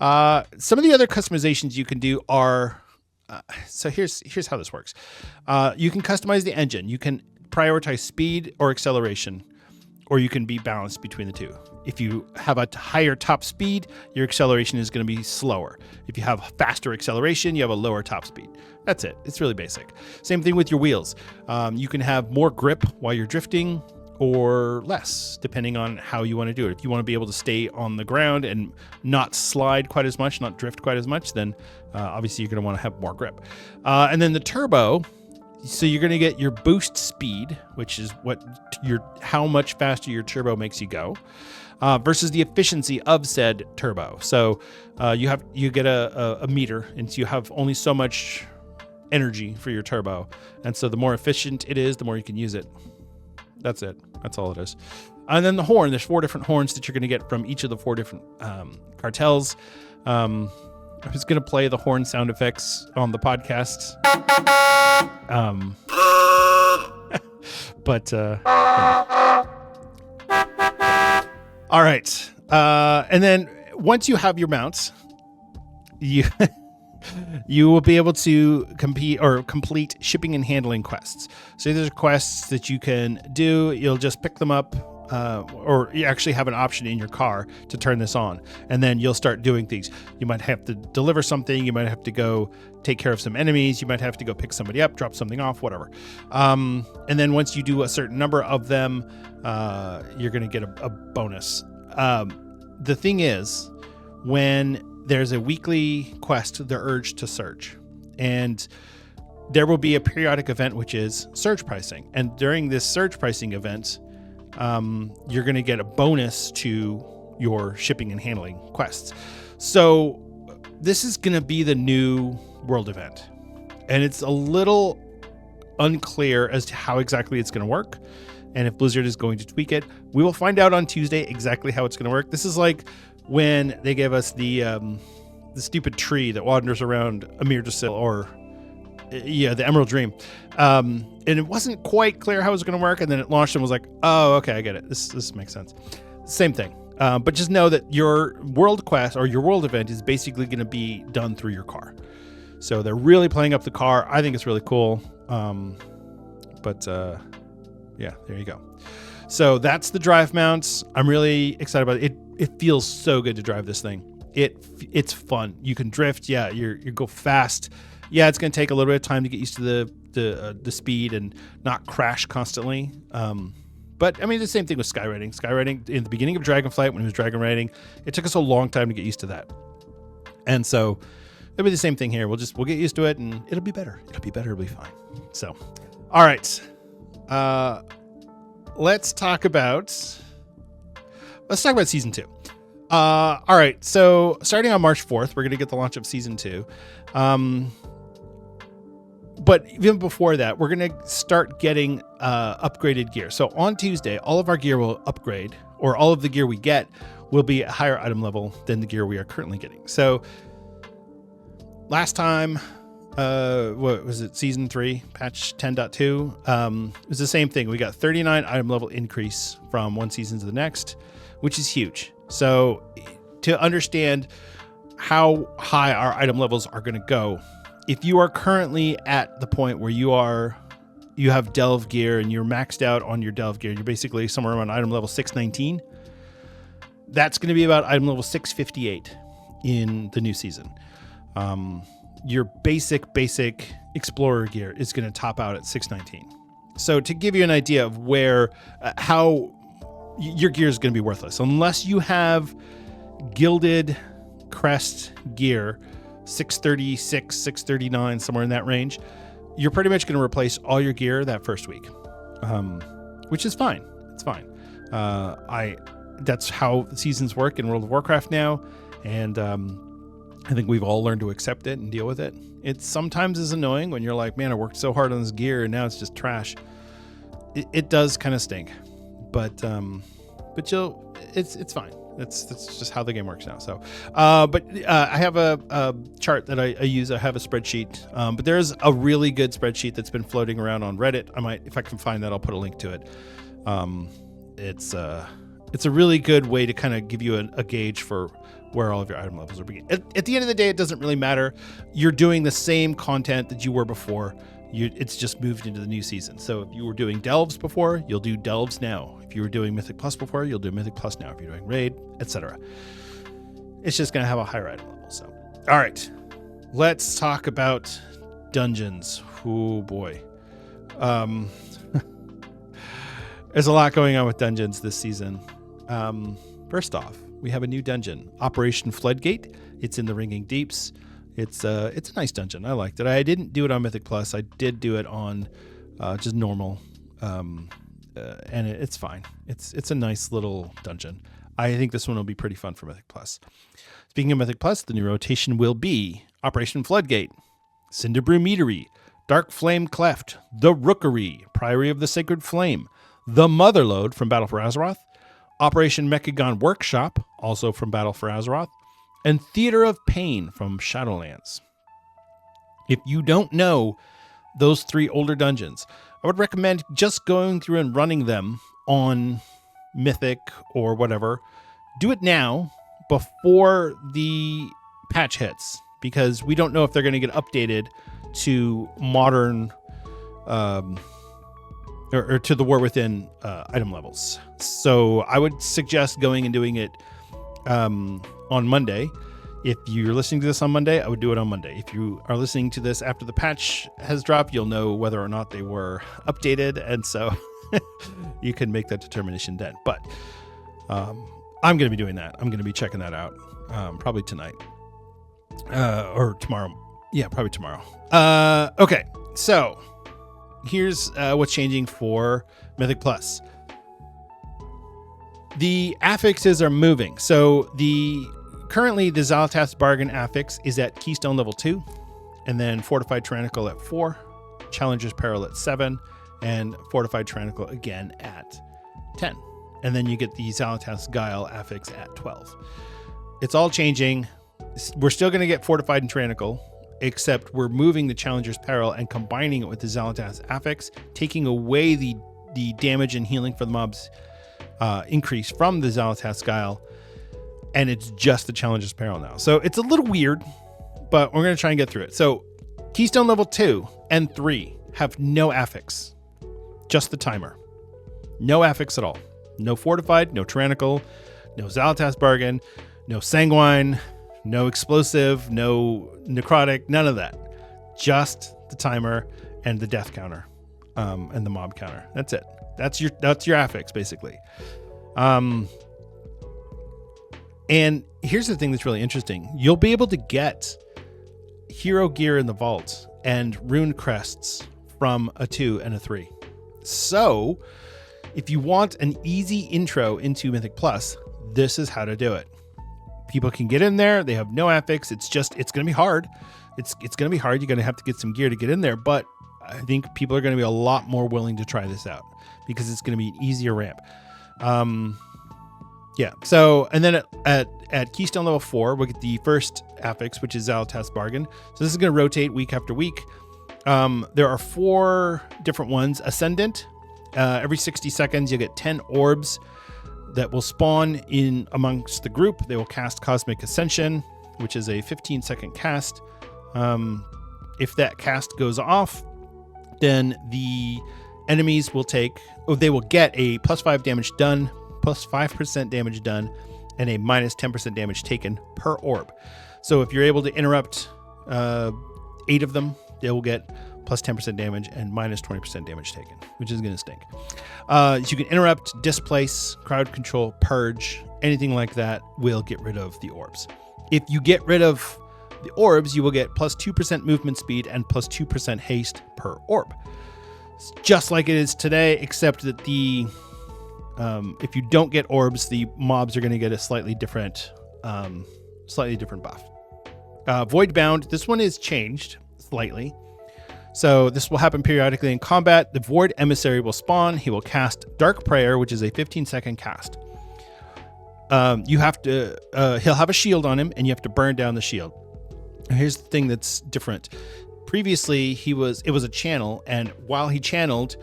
Some of the other customizations you can do are, so here's how this works. You can customize the engine. You can prioritize speed or acceleration, or you can be balanced between the two. If you have a higher top speed, your acceleration is going to be slower. If you have faster acceleration, you have a lower top speed. That's it. It's really basic. Same thing with your wheels. You can have more grip while you're drifting or less, depending on how you want to do it. If you want to be able to stay on the ground and not slide quite as much, not drift quite as much, then obviously you're going to want to have more grip. And then the turbo, so you're going to get your boost speed, which is how much faster your turbo makes you go, versus the efficiency of said turbo. So you get a meter, and so you have only so much energy for your turbo, and so the more efficient it is, the more you can use it. That's it. That's all it is. And then the horn. There's 4 different horns that you're going to get from each of the 4 different cartels. I was going to play the horn sound effects on the podcast. But yeah. All right. And then once you have your mounts, you will be able to complete shipping and handling quests. So there's quests that you can do. You'll just pick them up, or you actually have an option in your car to turn this on, and then you'll start doing things. You might have to deliver something. You might have to go take care of some enemies. You might have to go pick somebody up, drop something off, whatever. And then once you do a certain number of them, you're going to get a bonus. The thing is, when there's a weekly quest, the Urge to Search, and there will be a periodic event, which is surge pricing. And during this surge pricing event, you're going to get a bonus to your shipping and handling quests. So this is going to be the new world event, and it's a little unclear as to how exactly it's going to work, and if Blizzard is going to tweak it. We will find out on Tuesday exactly how it's going to work. This is like when they gave us the stupid tree that wanders around Amir Dasil, or the Emerald Dream. And it wasn't quite clear how it was going to work, and then it launched and was like, oh, okay, I get it. This makes sense. Same thing. But just know that your world quest or your world event is basically going to be done through your car. So they're really playing up the car. I think it's really cool. Yeah, there you go. So that's the drive mounts. I'm really excited about it. It feels so good to drive this thing. It's fun. You can drift. Yeah, you go fast. Yeah, it's going to take a little bit of time to get used to the speed and not crash constantly. But I mean, the same thing with skywriting. Skywriting in the beginning of Dragonflight, when it was dragon writing, it took us a long time to get used to that. And so it'll be the same thing here. We'll get used to it, and it'll be better. It'll be fine. So, all right. Let's talk about season 2. All right. So starting on March 4th, we're going to get the launch of season 2. But even before that, we're going to start getting upgraded gear. So on Tuesday, all of our gear will upgrade, or all of the gear we get will be at higher item level than the gear we are currently getting. So last time, what was it? Season 3, patch 10.2. It was the same thing. We got 39 item level increase from one season to the next, which is huge. So to understand how high our item levels are going to go, if you are currently at the point where you are you have delve gear and you're maxed out on your delve gear, you're basically somewhere around item level 619. That's going to be about item level 658 in the new season. Your basic explorer gear is going to top out at 619. So to give you an idea of where, how your gear is going to be worthless, unless you have gilded crest gear, 636, 639, somewhere in that range, you're pretty much going to replace all your gear that first week, which is fine. It's fine. That's how the seasons work in World of Warcraft now, and I think we've all learned to accept it and deal with it. It sometimes is annoying when you're like, man, I worked so hard on this gear and now it's just trash. It does kind of stink, but it's fine. That's just how the game works now. So, I have a chart that I use. I have a spreadsheet, but there's a really good spreadsheet that's been floating around on Reddit. I might, if I can find that, I'll put a link to it. It's a really good way to kind of give you a gauge for where all of your item levels are beginning. At the end of the day, it doesn't really matter. You're doing the same content that you were before. It's just moved into the new season. So if you were doing delves before, you'll do delves now. If you were doing Mythic Plus before, you'll do Mythic Plus now. If you're doing raid, etc. It's just going to have a higher item level. So, all right, let's talk about dungeons. Oh boy. There's a lot going on with dungeons this season. First off, we have a new dungeon, Operation Floodgate. It's in the Ringing Deeps. It's a nice dungeon. I liked it. I didn't do it on Mythic Plus. I did do it on just normal, and it's fine. It's a nice little dungeon. I think this one will be pretty fun for Mythic Plus. Speaking of Mythic Plus, the new rotation will be Operation Floodgate, Cinderbrew Meadery, Dark Flame Cleft, The Rookery, Priory of the Sacred Flame, The Motherlode from Battle for Azeroth, Operation Mechagon Workshop, also from Battle for Azeroth, and Theater of Pain from Shadowlands. If you don't know those three older dungeons, I would recommend just going through and running them on Mythic or whatever. Do it now before the patch hits, because we don't know if they're going to get updated to modern or to the War Within item levels. So I would suggest going and doing it on Monday. If you're listening to this on Monday, I would do it on Monday. If you are listening to this after the patch has dropped, you'll know whether or not they were updated, and so you can make that determination then. But I'm going to be doing that. I'm going to be checking that out probably tonight or tomorrow. Yeah, probably tomorrow. Okay, so here's what's changing for Mythic Plus. The affixes are moving. So currently the Xal'atath's Bargain affix is at Keystone level 2, and then Fortified Tyrannical at 4, Challenger's Peril at 7, and Fortified Tyrannical again at 10. And then you get the Xal'atath's Guile affix at 12. It's all changing. We're still going to get Fortified and Tyrannical, except we're moving the Challenger's Peril and combining it with the Xal'atath's affix, taking away the damage and healing for the mobs increase from the Xal'atath's Guile, and it's just the Challenger's Peril now. So it's a little weird, but we're going to try and get through it. So Keystone level 2 and 3 have no affix, just the timer. No affix at all. No Fortified, no Tyrannical, no Xal'atath's Bargain, no Sanguine, no Explosive, no Necrotic, none of that. Just the timer and the death counter and the mob counter. That's it. That's your affix, basically. And here's the thing that's really interesting. You'll be able to get hero gear in the vault and rune crests from a 2 and a 3. So if you want an easy intro into Mythic Plus, this is how to do it. People can get in there. They have no affix. It's going to be hard. It's going to be hard. You're going to have to get some gear to get in there, but I think people are going to be a lot more willing to try this out because it's going to be an easier ramp. Yeah. So, and then at Keystone level 4, we'll get the first affix, which is Xal'atath's Bargain. So this is going to rotate week after week. There are 4 different ones. Ascendant. Every 60 seconds, you'll get 10 orbs that will spawn in amongst the group. They will cast Cosmic Ascension, which is a 15-second cast. If that cast goes off, then the enemies will get a +5 damage done, +5% damage done, and a -10% damage taken per orb. So if you're able to interrupt 8 of them, they will get +10% damage and -20% damage taken, which is going to stink. You can interrupt, displace, crowd control, purge, anything like that will get rid of the orbs. If you get rid of the orbs, you will get +2% movement speed and +2% haste per orb. It's just like it is today, except that if you don't get orbs, the mobs are going to get a slightly different buff. Void Bound, this one is changed slightly. So this will happen periodically in combat. The Void Emissary will spawn. He will cast Dark Prayer, which is a 15-second cast. He'll have a shield on him, and you have to burn down the shield. Here's the thing that's different. Previously, it was a channel, and while he channeled,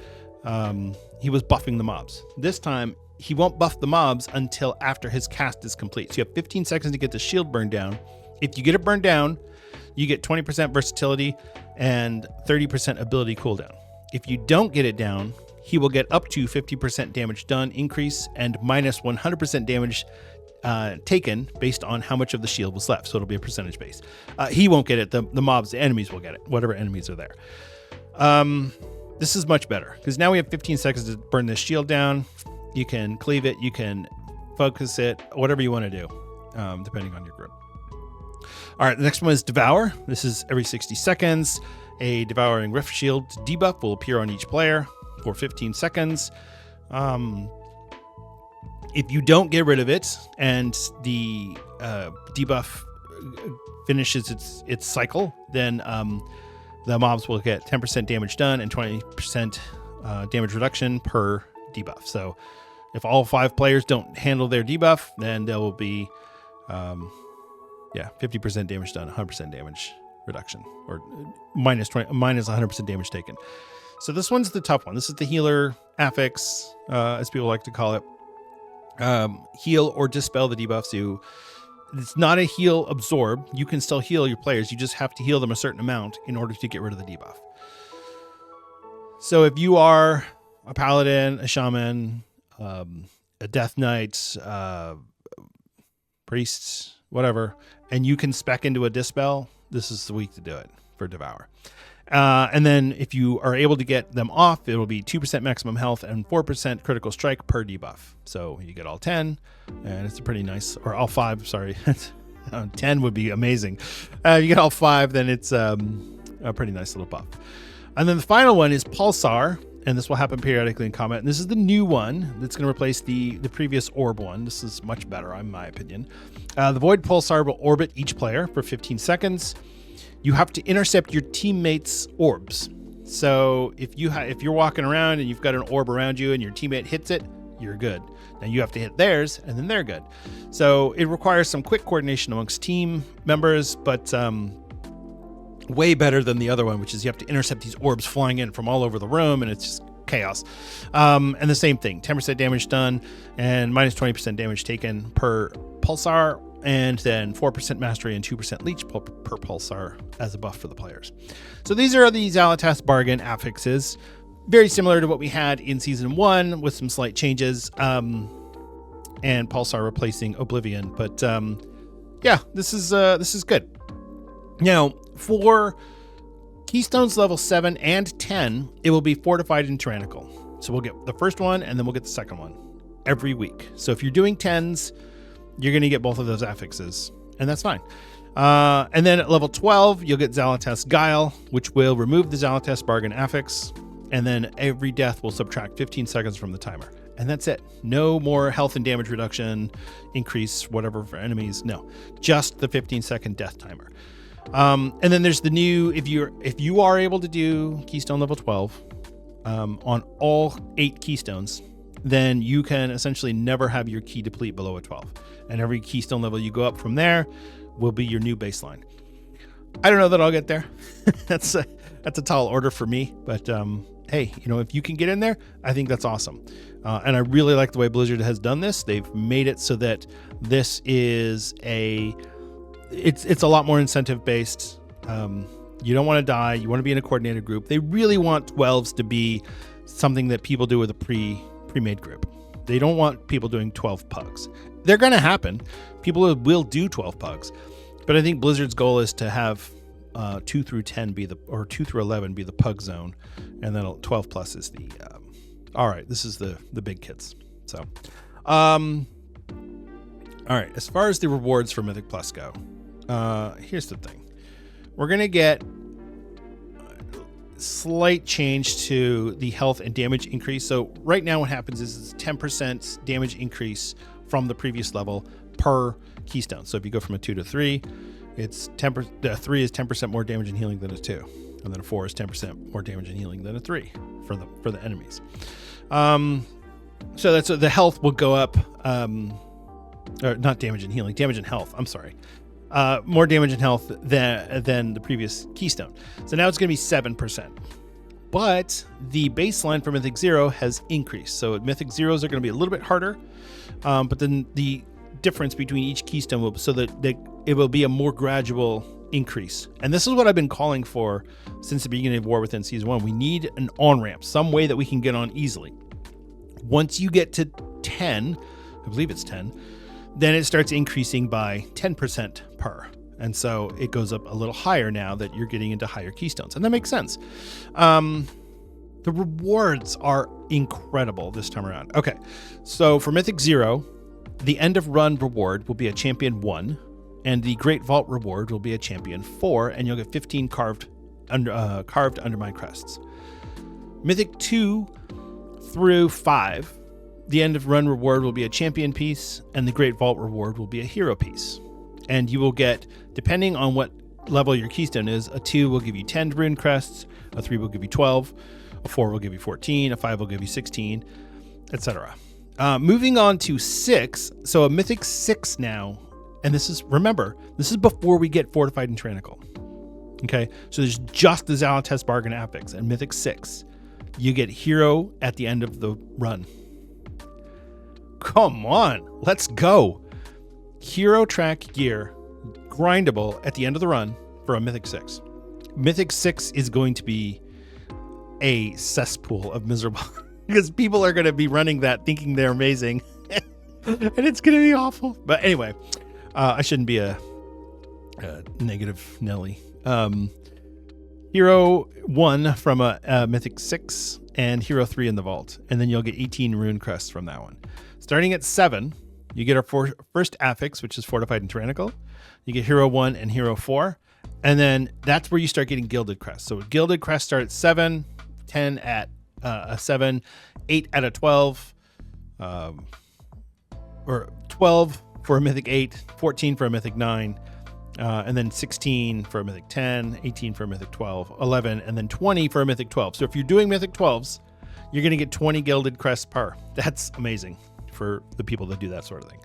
he was buffing the mobs. This time, he won't buff the mobs until after his cast is complete. So you have 15 seconds to get the shield burned down. If you get it burned down, you get 20% versatility and 30% ability cooldown. If you don't get it down, he will get up to 50% damage done increase and -100% damage taken based on how much of the shield was left. So it'll be a percentage base. He won't get it. The mobs, the enemies will get it, whatever enemies are there. This is much better because now we have 15 seconds to burn this shield down. You can cleave it, you can focus it, whatever you want to do, depending on your group. All right, the next one is Devour. This is every 60 seconds. A Devouring Rift Shield debuff will appear on each player for 15 seconds. If you don't get rid of it and the debuff finishes its cycle, then the mobs will get 10% damage done and 20% damage reduction per debuff. So if all 5 players don't handle their debuff, then there will be 50% damage done, 100% damage reduction, or minus 100% damage taken. So this one's the tough one. This is the healer affix, as people like to call it. Heal or dispel the debuffs. It's not a heal absorb. You can still heal your players. You just have to heal them a certain amount in order to get rid of the debuff. So if you are a paladin, a shaman, a death knight, priest, whatever, and you can spec into a dispel, this is the week to do it for Devour. And then if you are able to get them off, it will be 2% maximum health and 4% critical strike per debuff. So you get all 10, and it's a pretty nice, or all 5, sorry. 10 would be amazing. You get all 5, then it's a pretty nice little buff. And then the final one is Pulsar, and this will happen periodically in combat. And this is the new one that's going to replace the previous orb one. This is much better, in my opinion. The Void Pulsar will orbit each player for 15 seconds. You have to intercept your teammates' orbs. So if you're walking around and you've got an orb around you and your teammate hits it, you're good. Now you have to hit theirs, and then they're good. So it requires some quick coordination amongst team members, but way better than the other one, which is you have to intercept these orbs flying in from all over the room, and it's just chaos. And the same thing, 10% damage done and minus 20% damage taken per pulsar, and then 4% mastery and 2% leech per pulsar as a buff for the players. So these are the Xalatas bargain affixes, very similar to what we had in season 1 with some slight changes, and pulsar replacing Oblivion. But yeah, this is good. Now for Keystones level 7 and 10, it will be fortified and tyrannical. So we'll get the first one and then we'll get the second one every week. So if you're doing 10s, you're going to get both of those affixes, and that's fine. And then at level 12, you'll get Xalatas Guile, which will remove the Xalatas Bargain affix, and then every death will subtract 15 seconds from the timer. And that's it. No more health and damage reduction, increase, whatever for enemies. No, just the 15-second death timer. And then there's the new, if you are able to do Keystone level 12 on all 8 Keystones, then you can essentially never have your key deplete below a 12. And every Keystone level you go up from there will be your new baseline. I don't know that I'll get there. That's a tall order for me, but hey, if you can get in there, I think that's awesome. And I really like the way Blizzard has done this. They've made it so that this is it's a lot more incentive based. You don't want to die. You want to be in a coordinated group. They really want 12s to be something that people do with a pre-made group. They don't want people doing 12 pugs. They're going to happen. People will do 12 pugs. But I think Blizzard's goal is to have 2 through 10 or 2 through 11 be the pug zone. And then 12 plus is the, all right, this is the big kids. So, all right, as far as the rewards for Mythic Plus go, here's the thing. We're going to get slight change to the health and damage increase. So right now what happens is it's 10% damage increase from the previous level per keystone. So if you go from a 2 to 3, it's 10%. 3 is 10% more damage and healing than a 2, and then a 4 is 10% more damage and healing than a 3 for the enemies. So that's the health will go up. Or not damage and healing, damage and health. I'm sorry. More damage and health than the previous keystone. So now it's going to be 7%. But the baseline for Mythic 0 has increased. So Mythic 0s are going to be a little bit harder. But then the difference between each keystone will so that it will be a more gradual increase. And this is what I've been calling for since the beginning of War Within Season 1. We need an on-ramp, some way that we can get on easily. Once you get to 10, I believe it's 10, then it starts increasing by 10% per. And so it goes up a little higher now that you're getting into higher keystones. And that makes sense. The rewards are incredible this time around. Okay, so for Mythic 0, the end of run reward will be a champion 1, and the Great Vault reward will be a champion 4, and you'll get 15 carved Undermine crests. Mythic 2 through 5, the end of run reward will be a champion piece, and the Great Vault reward will be a hero piece. And you will get, depending on what level your keystone is, a 2 will give you 10 rune crests, a 3 will give you 12, a 4 will give you 14, a 5 will give you 16, etc. Moving on to 6, so a Mythic 6 now, and this is before we get Fortified and Tyrannical. Okay, so there's just the Zalatas Bargain Affix, and Mythic 6, you get hero at the end of the run. Come on, let's go. Hero track gear, grindable at the end of the run for a Mythic 6. Mythic 6 is going to be a cesspool of miserable because people are going to be running that thinking they're amazing and it's going to be awful. But anyway, I shouldn't be a negative Nelly. Hero 1 from a Mythic 6 and Hero 3 in the vault. And then you'll get 18 rune crests from that one. Starting at 7, you get our first affix, which is Fortified and Tyrannical. You get Hero 1 and Hero 4. And then that's where you start getting Gilded Crest. So Gilded Crest start at 7, 10 at a 7, 8 at a 12, or 12 for a Mythic 8, 14 for a Mythic 9, and then 16 for a Mythic 10, 18 for a Mythic 12, 11, and then 20 for a Mythic 12. So if you're doing Mythic 12s, you're going to get 20 Gilded Crests per. That's amazing for the people that do that sort of thing.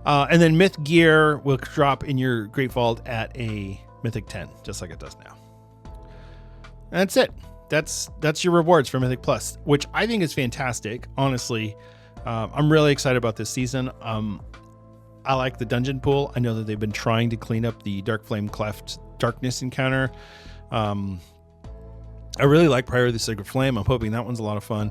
And then Myth Gear will drop in your Great Vault at a Mythic 10, just like it does now. And that's it. That's your rewards for Mythic Plus, which I think is fantastic. Honestly, I'm really excited about this season. I like the dungeon pool. I know that they've been trying to clean up the Dark Flame Cleft Darkness encounter. I really like Prior of the Sacred Flame. I'm hoping that one's a lot of fun.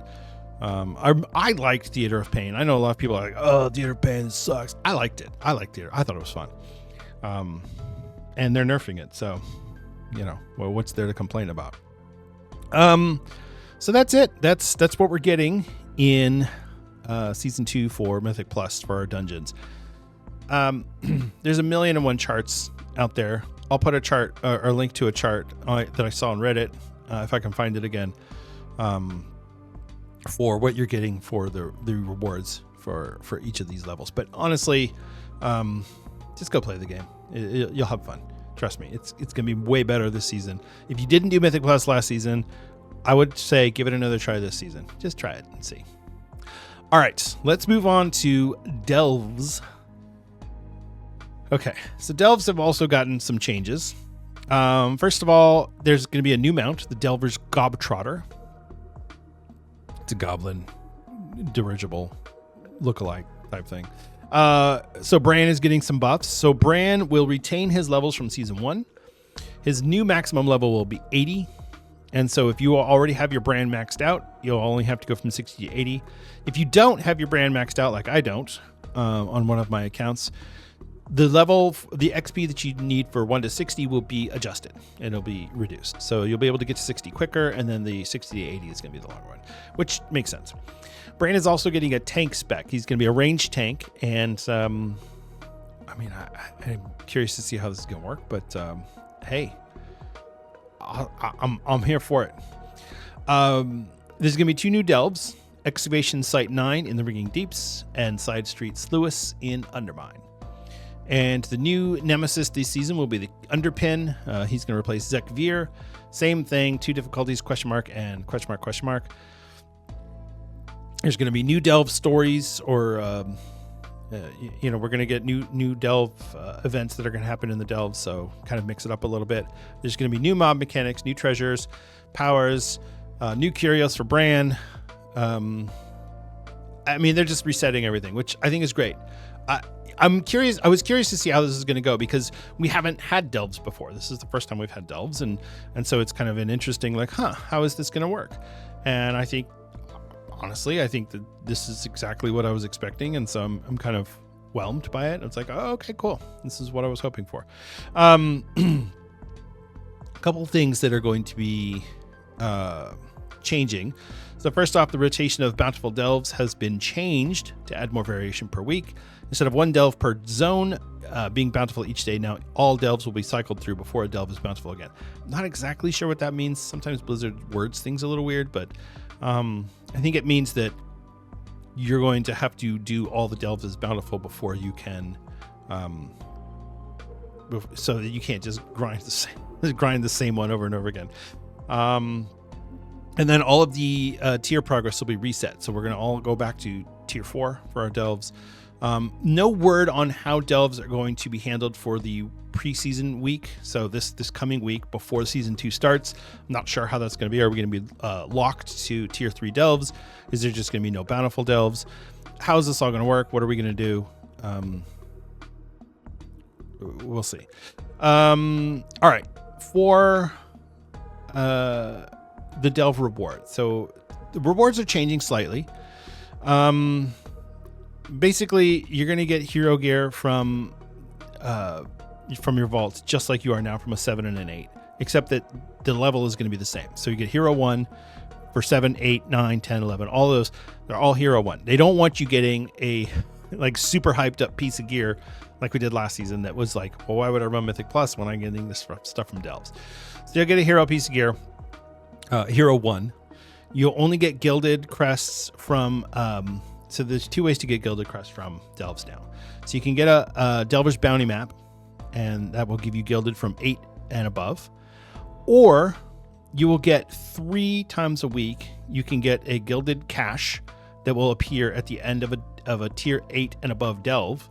I liked Theater of Pain. I know a lot of people are like, oh, Theater of Pain sucks. I liked it. I liked Theater. I thought it was fun. And they're nerfing it. So, well, what's there to complain about? So that's it. That's what we're getting in Season 2 for Mythic Plus for our dungeons. There's 1,000,001 charts out there. I'll put a chart or a link to a chart that I saw on Reddit, if I can find it again, for what you're getting for the rewards for each of these levels. But honestly, just go play the game. You'll have fun. Trust me, it's going to be way better this season. If you didn't do Mythic Plus last season, I would say give it another try this season. Just try it and see. All right, let's move on to Delves. Okay, so Delves have also gotten some changes. First of all, there's going to be a new mount, the Delver's Gobtrotter. It's a goblin dirigible lookalike type thing. So Bran is getting some buffs. So Bran will retain his levels from Season 1. His new maximum level will be 80. And so if you already have your brand maxed out, you'll only have to go from 60 to 80. If you don't have your brand maxed out, like I don't, on one of my accounts, the XP that you need for 1 to 60 will be adjusted and it'll be reduced. So you'll be able to get to 60 quicker, and then the 60 to 80 is going to be the long run, which makes sense. Brand is also getting a tank spec. He's going to be a ranged tank, and I'm curious to see how this is going to work, but hey, I'm here for it. There's going to be 2 new delves, Excavation Site 9 in the Ringing Deeps and Side Streets Lewis in Undermine. And the new nemesis this season will be the Underpin. He's going to replace Zek Veer. Same thing, 2 difficulties, question mark and question mark, question mark. There's going to be new delve stories, or we're going to get new delve events that are going to happen in the delves, so kind of mix it up a little bit. There's going to be new mob mechanics, new treasures, powers, new curios for Bran. They're just resetting everything, which I think is great. I'm curious. I was curious to see how this is going to go, because we haven't had delves before. This is the first time we've had delves, and so it's kind of an interesting, how is this going to work? And I think, honestly, that this is exactly what I was expecting, and so I'm kind of whelmed by it. It's like, oh, okay, cool. This is what I was hoping for. A couple things that are going to be changing. So first off, the rotation of bountiful delves has been changed to add more variation per week. Instead of 1 delve per zone being bountiful each day, now all delves will be cycled through before a delve is bountiful again. I'm not exactly sure what that means. Sometimes Blizzard words things a little weird, but I think it means that you're going to have to do all the delves as bountiful before you can, so that you can't just grind the same one over and over again. And then all of the tier progress will be reset. So we're going to all go back to tier 4 for our delves. No word on how delves are going to be handled for the preseason week. So this coming week before season 2 starts, I'm not sure how that's going to be. Are we going to be locked to tier 3 delves? Is there just going to be no bountiful delves? How is this all going to work? What are we going to do? We'll see. All right. For the delve reward. So the rewards are changing slightly. Basically, you're going to get hero gear from your vaults, just like you are now from a 7 and an 8, except that the level is going to be the same. So you get hero 1 for 7, 8, 9, 10, 11, all those, they're all hero 1. They don't want you getting a super hyped up piece of gear like we did last season that was like, well, why would I run Mythic Plus when I'm getting this stuff from delves? So you'll get a hero piece of gear, hero 1. You'll only get gilded crests from so there's 2 ways to get gilded crests from delves now. So you can get a Delver's Bounty map, and that will give you gilded from 8 and above. Or you will get 3 times a week, you can get a gilded cache that will appear at the end of a tier 8 and above delve.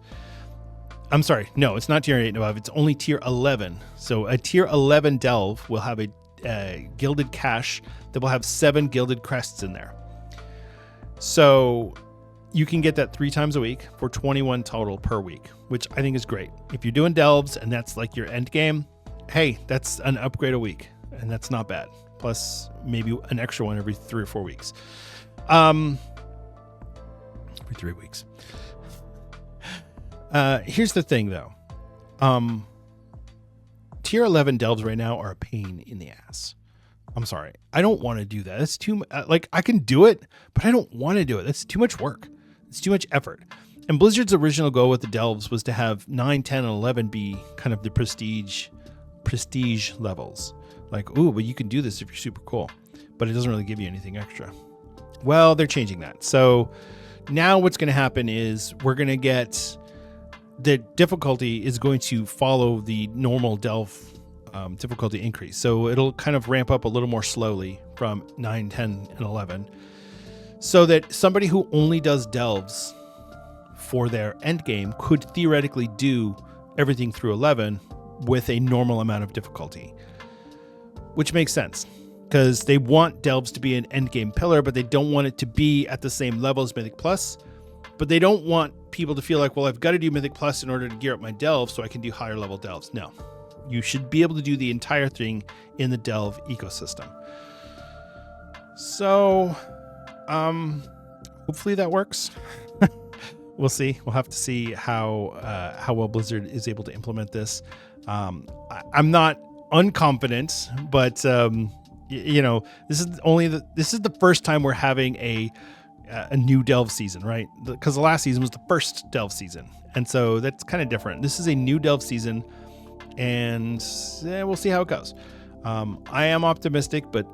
I'm sorry, no, it's not tier 8 and above, it's only tier 11. So a tier 11 delve will have a gilded cache that will have 7 gilded crests in there. So you can get that 3 times a week for 21 total per week, which I think is great. If you're doing delves and that's like your end game, hey, that's an upgrade a week, and that's not bad. Plus maybe an extra one every 3 or 4 weeks. Every 3 weeks. Here's the thing though. Tier 11 delves right now are a pain in the ass. I'm sorry. I don't want to do that. That's too I can do it, but I don't want to do it. That's too much work. It's too much effort. And Blizzard's original goal with the delves was to have 9, 10, and 11 be kind of the prestige levels. Like, ooh, but you can do this if you're super cool, but it doesn't really give you anything extra. Well, they're changing that. So now what's going to happen is we're going to get the difficulty is going to follow the normal delve difficulty increase. So it'll kind of ramp up a little more slowly from 9, 10, and 11, so that somebody who only does delves for their end game could theoretically do everything through 11 with a normal amount of difficulty, which makes sense because they want delves to be an end game pillar, but they don't want it to be at the same level as Mythic Plus. But they don't want people to feel like, well, I've got to do Mythic Plus in order to gear up my delves so I can do higher level delves. No, you should be able to do the entire thing in the Delve ecosystem. So, hopefully that works. We'll see. We'll have to see how well Blizzard is able to implement this. I'm not unconfident, but this is the first time we're having a new Delve season, right? Because the last season was the first Delve season, and so that's kind of different. This is a new Delve season, and we'll see how it goes. I am optimistic, but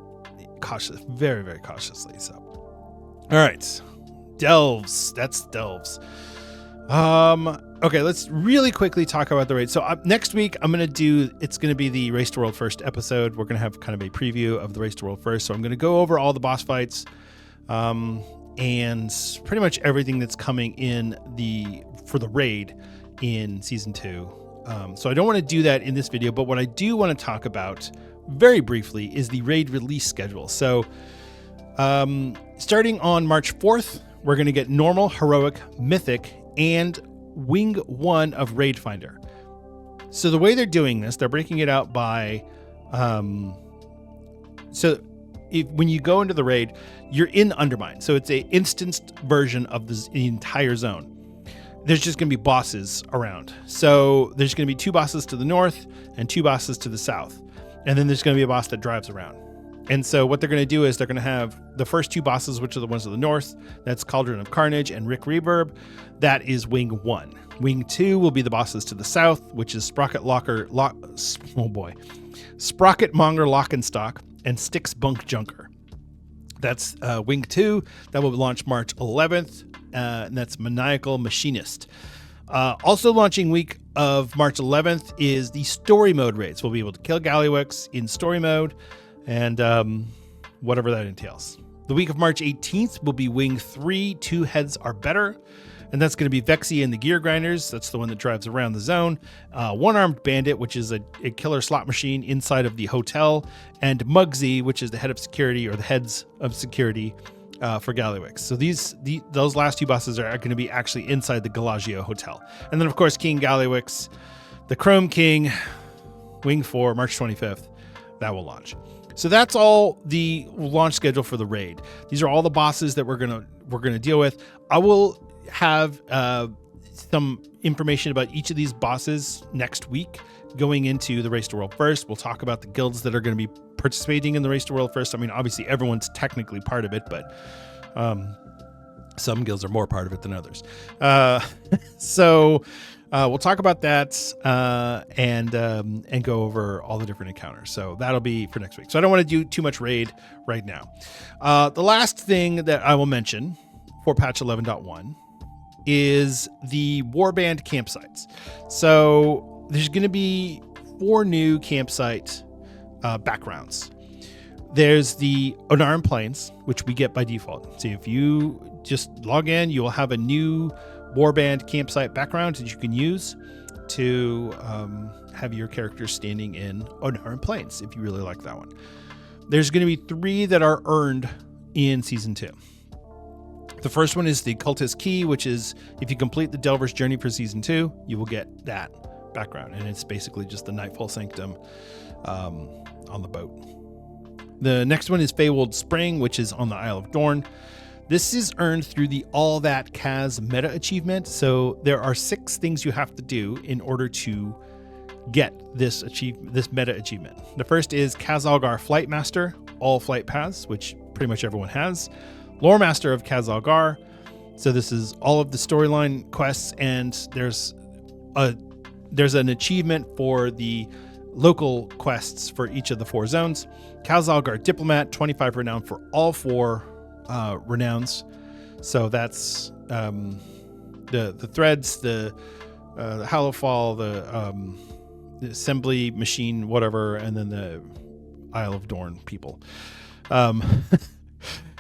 cautious, very, very cautiously. So, all right, Delves. That's Delves. Okay, let's really quickly talk about the raid. So next week, it's going to be the Race to World First episode. We're going to have kind of a preview of the Race to World First. So I'm going to go over all the boss fights, and pretty much everything that's coming in for the raid in season 2. So I don't want to do that in this video, but what I do want to talk about very briefly is the raid release schedule. So, starting on March 4th, we're going to get normal, heroic, mythic, and Wing 1 of Raid Finder. So the way they're doing this, they're breaking it out by, when you go into the raid, you're in Undermine. So it's a instanced version of the entire zone. There's just going to be bosses around. So there's going to be 2 bosses to the north and 2 bosses to the south. And then there's going to be a boss that drives around. And so what they're going to do is they're going to have the first 2 bosses, which are the ones to the north. That's Cauldron of Carnage and Rick Reverb. That is Wing 1. Wing 2 will be the bosses to the south, which is Sprocket Monger Lockenstock and Styx Bunk Junker. That's Wing 2. That will launch March 11th. And that's Maniacal Machinist. Also launching week of March 11th is the story mode raids. We'll be able to kill Gallywix in story mode and whatever that entails. The week of March 18th will be Wing 3, 2 Heads Are Better. And that's going to be Vexy and the Gear Grinders. That's the one that drives around the zone. One-Armed Bandit, which is a killer slot machine inside of the hotel. And Muggsy, which is the head of security or the heads of security for Gallywix. So those last 2 bosses are going to be actually inside the Galagio Hotel. And then, of course, King Gallywix, the Chrome King, Wing 4, March 25th. That will launch. So that's all the launch schedule for the raid. These are all the bosses that we're gonna deal with. I will have some information about each of these bosses next week going into the Race to World First. We'll talk about the guilds that are going to be participating in the Race to World First. I mean, obviously everyone's technically part of it, but some guilds are more part of it than others. So we'll talk about that and go over all the different encounters. So that'll be for next week. So I don't want to do too much raid right now. The last thing that I will mention for patch 11.1 is the Warband campsites. So there's going to be 4 new campsite backgrounds. There's the Onaran Plains, which we get by default. So if you just log in, you will have a new Warband campsite background that you can use to have your character standing in Onaran Plains, if you really like that one. There's going to be 3 that are earned in Season 2. The first one is the Cultist Key, which is if you complete the Delver's Journey for Season 2, you will get that background. And it's basically just the Nightfall Sanctum on the boat. The next one is Feywild Spring, which is on the Isle of Dorn. This is earned through the All That Kaz meta achievement. So there are 6 things you have to do in order to get this meta achievement. The first is Kazalgar Flight Master, all flight paths, which pretty much everyone has. Lore Master of Kazalgar. So this is all of the storyline quests, and there's an achievement for the local quests for each of the 4 zones. Kazalgar Diplomat, 25 renown for all 4 renowns. So that's the threads, the Hallowfall, the assembly machine, whatever, and then the Isle of Dorn people.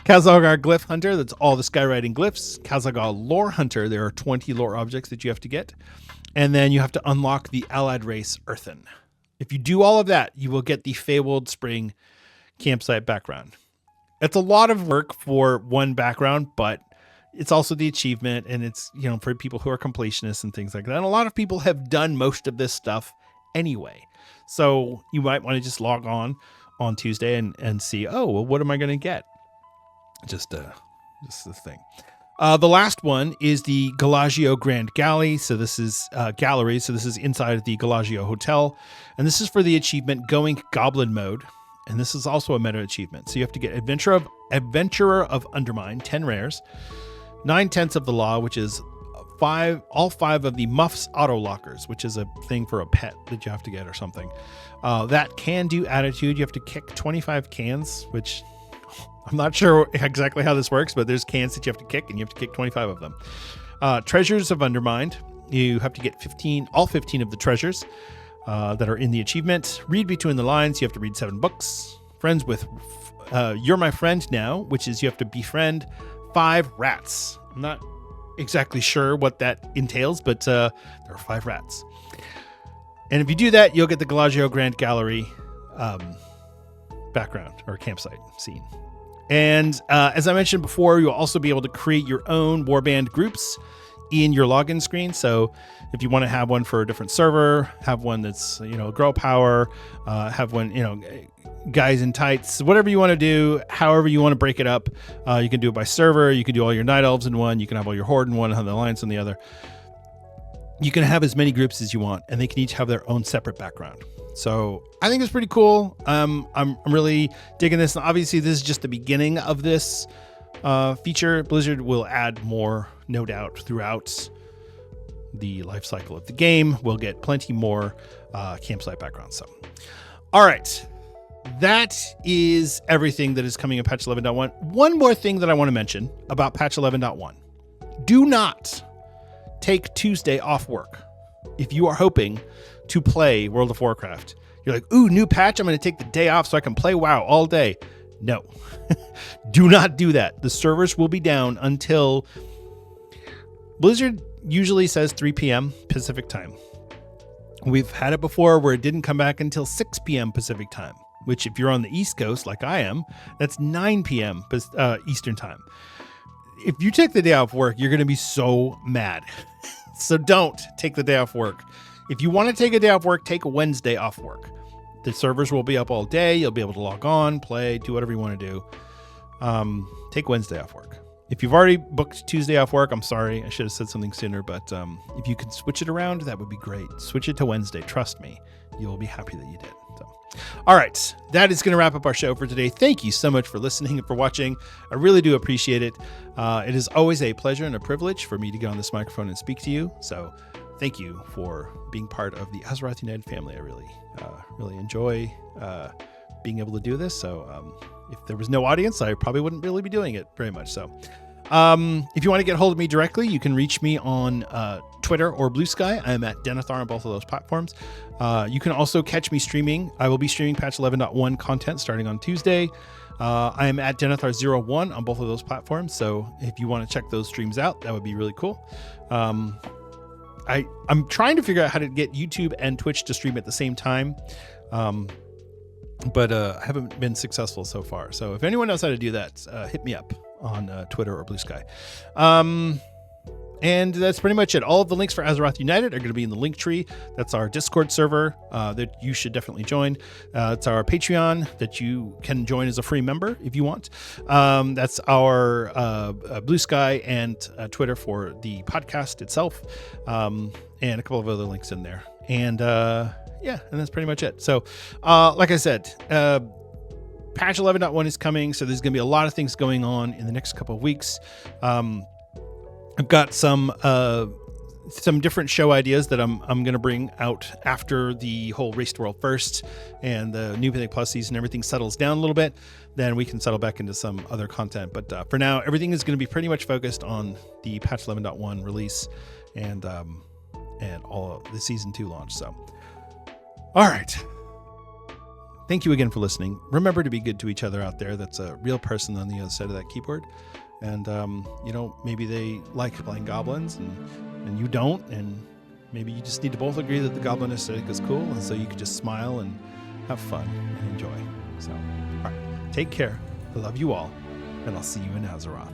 Kazalgar Glyph Hunter, that's all the skywriting glyphs. Kazalgar Lore Hunter, there are 20 lore objects that you have to get. And then you have to unlock the allied race Earthen. If you do all of that, you will get the Feywild Spring campsite background. It's a lot of work for one background, but it's also the achievement, and it's, for people who are completionists and things like that. And a lot of people have done most of this stuff anyway. So you might want to just log on Tuesday and see, oh, well, what am I going to get? Just the thing. The last one is the Galagio Grand Galley. So this is gallery. So this is inside of the Galagio Hotel. And this is for the achievement Going Goblin Mode. And this is also a meta achievement. So you have to get Adventurer of Undermine, 10 rares, 9/10 of the law, which is all 5 of the Muff's auto lockers, which is a thing for a pet that you have to get or something. That can do attitude. You have to kick 25 cans, which I'm not sure exactly how this works, but there's cans that you have to kick, and you have to kick 25 of them. Treasures of Undermined. You have to get all 15 of the treasures that are in the achievement. Read between the lines. You have to read 7 books. Friends with You're My Friend Now, which is you have to befriend 5 rats. I'm not exactly sure what that entails, but there are 5 rats. And if you do that, you'll get the Galagio Grand Gallery background or campsite scene. And as I mentioned before, you'll also be able to create your own warband groups in your login screen. So if you want to have one for a different server, have one that's, girl power, have one, guys in tights, whatever you want to do, however you want to break it up. You can do it by server. You can do all your night elves in one. You can have all your horde in one and have the alliance in the other. You can have as many groups as you want, and they can each have their own separate background. So I think it's pretty cool. I'm really digging this. And obviously, this is just the beginning of this feature. Blizzard will add more, no doubt, throughout the life cycle of the game. We'll get plenty more campsite backgrounds. So, all right. That is everything that is coming in patch 11.1. One more thing that I want to mention about patch 11.1. Do not take Tuesday off work if you are hoping to play World of Warcraft. You're like, ooh, new patch, I'm going to take the day off so I can play WoW all day. No, do not do that. The servers will be down until Blizzard usually says 3 p.m. Pacific time. We've had it before where it didn't come back until 6 p.m. Pacific time, which if you're on the East Coast like I am, that's 9 p.m. Eastern time. If you take the day off work, you're going to be so mad. So don't take the day off work. If you want to take a day off work, take a Wednesday off work. The servers will be up all day. You'll be able to log on, play, do whatever you want to do. Take Wednesday off work. If you've already booked Tuesday off work, I'm sorry. I should have said something sooner, but if you could switch it around, that would be great. Switch it to Wednesday. Trust me, you'll be happy that you did. So, all right, that is going to wrap up our show for today. Thank you so much for listening and for watching. I really do appreciate it. It is always a pleasure and a privilege for me to get on this microphone and speak to you. So thank you for being part of the Azeroth United family. I really enjoy being able to do this. So if there was no audience, I probably wouldn't really be doing it very much. So if you want to get a hold of me directly, you can reach me on Twitter or Blue Sky. I am at Denethar on both of those platforms. You can also catch me streaming. I will be streaming patch 11.1 content starting on Tuesday. I am at Denethar01 on both of those platforms. So if you want to check those streams out, that would be really cool. I'm trying to figure out how to get YouTube and Twitch to stream at the same time. But I haven't been successful so far. So if anyone knows how to do that, hit me up on Twitter or Blue Sky. And that's pretty much it. All of the links for Azeroth United are going to be in the link tree. That's our Discord server that you should definitely join. It's our Patreon that you can join as a free member if you want. That's our Blue Sky and Twitter for the podcast itself, and a couple of other links in there. And and that's pretty much it. So like I said, patch 11.1 is coming, so there's going to be a lot of things going on in the next couple of weeks. I've got some different show ideas that I'm going to bring out after the whole Race to World First and the New Mythic Plus season, everything settles down a little bit. Then we can settle back into some other content. But for now, everything is going to be pretty much focused on the patch 11.1 release and all of the season 2 launch. So, all right. Thank you again for listening. Remember to be good to each other out there. That's a real person on the other side of that keyboard. And, maybe they like playing goblins and you don't. And maybe you just need to both agree that the goblin aesthetic is cool. And so you could just smile and have fun and enjoy. So, all right, take care. I love you all. And I'll see you in Azeroth.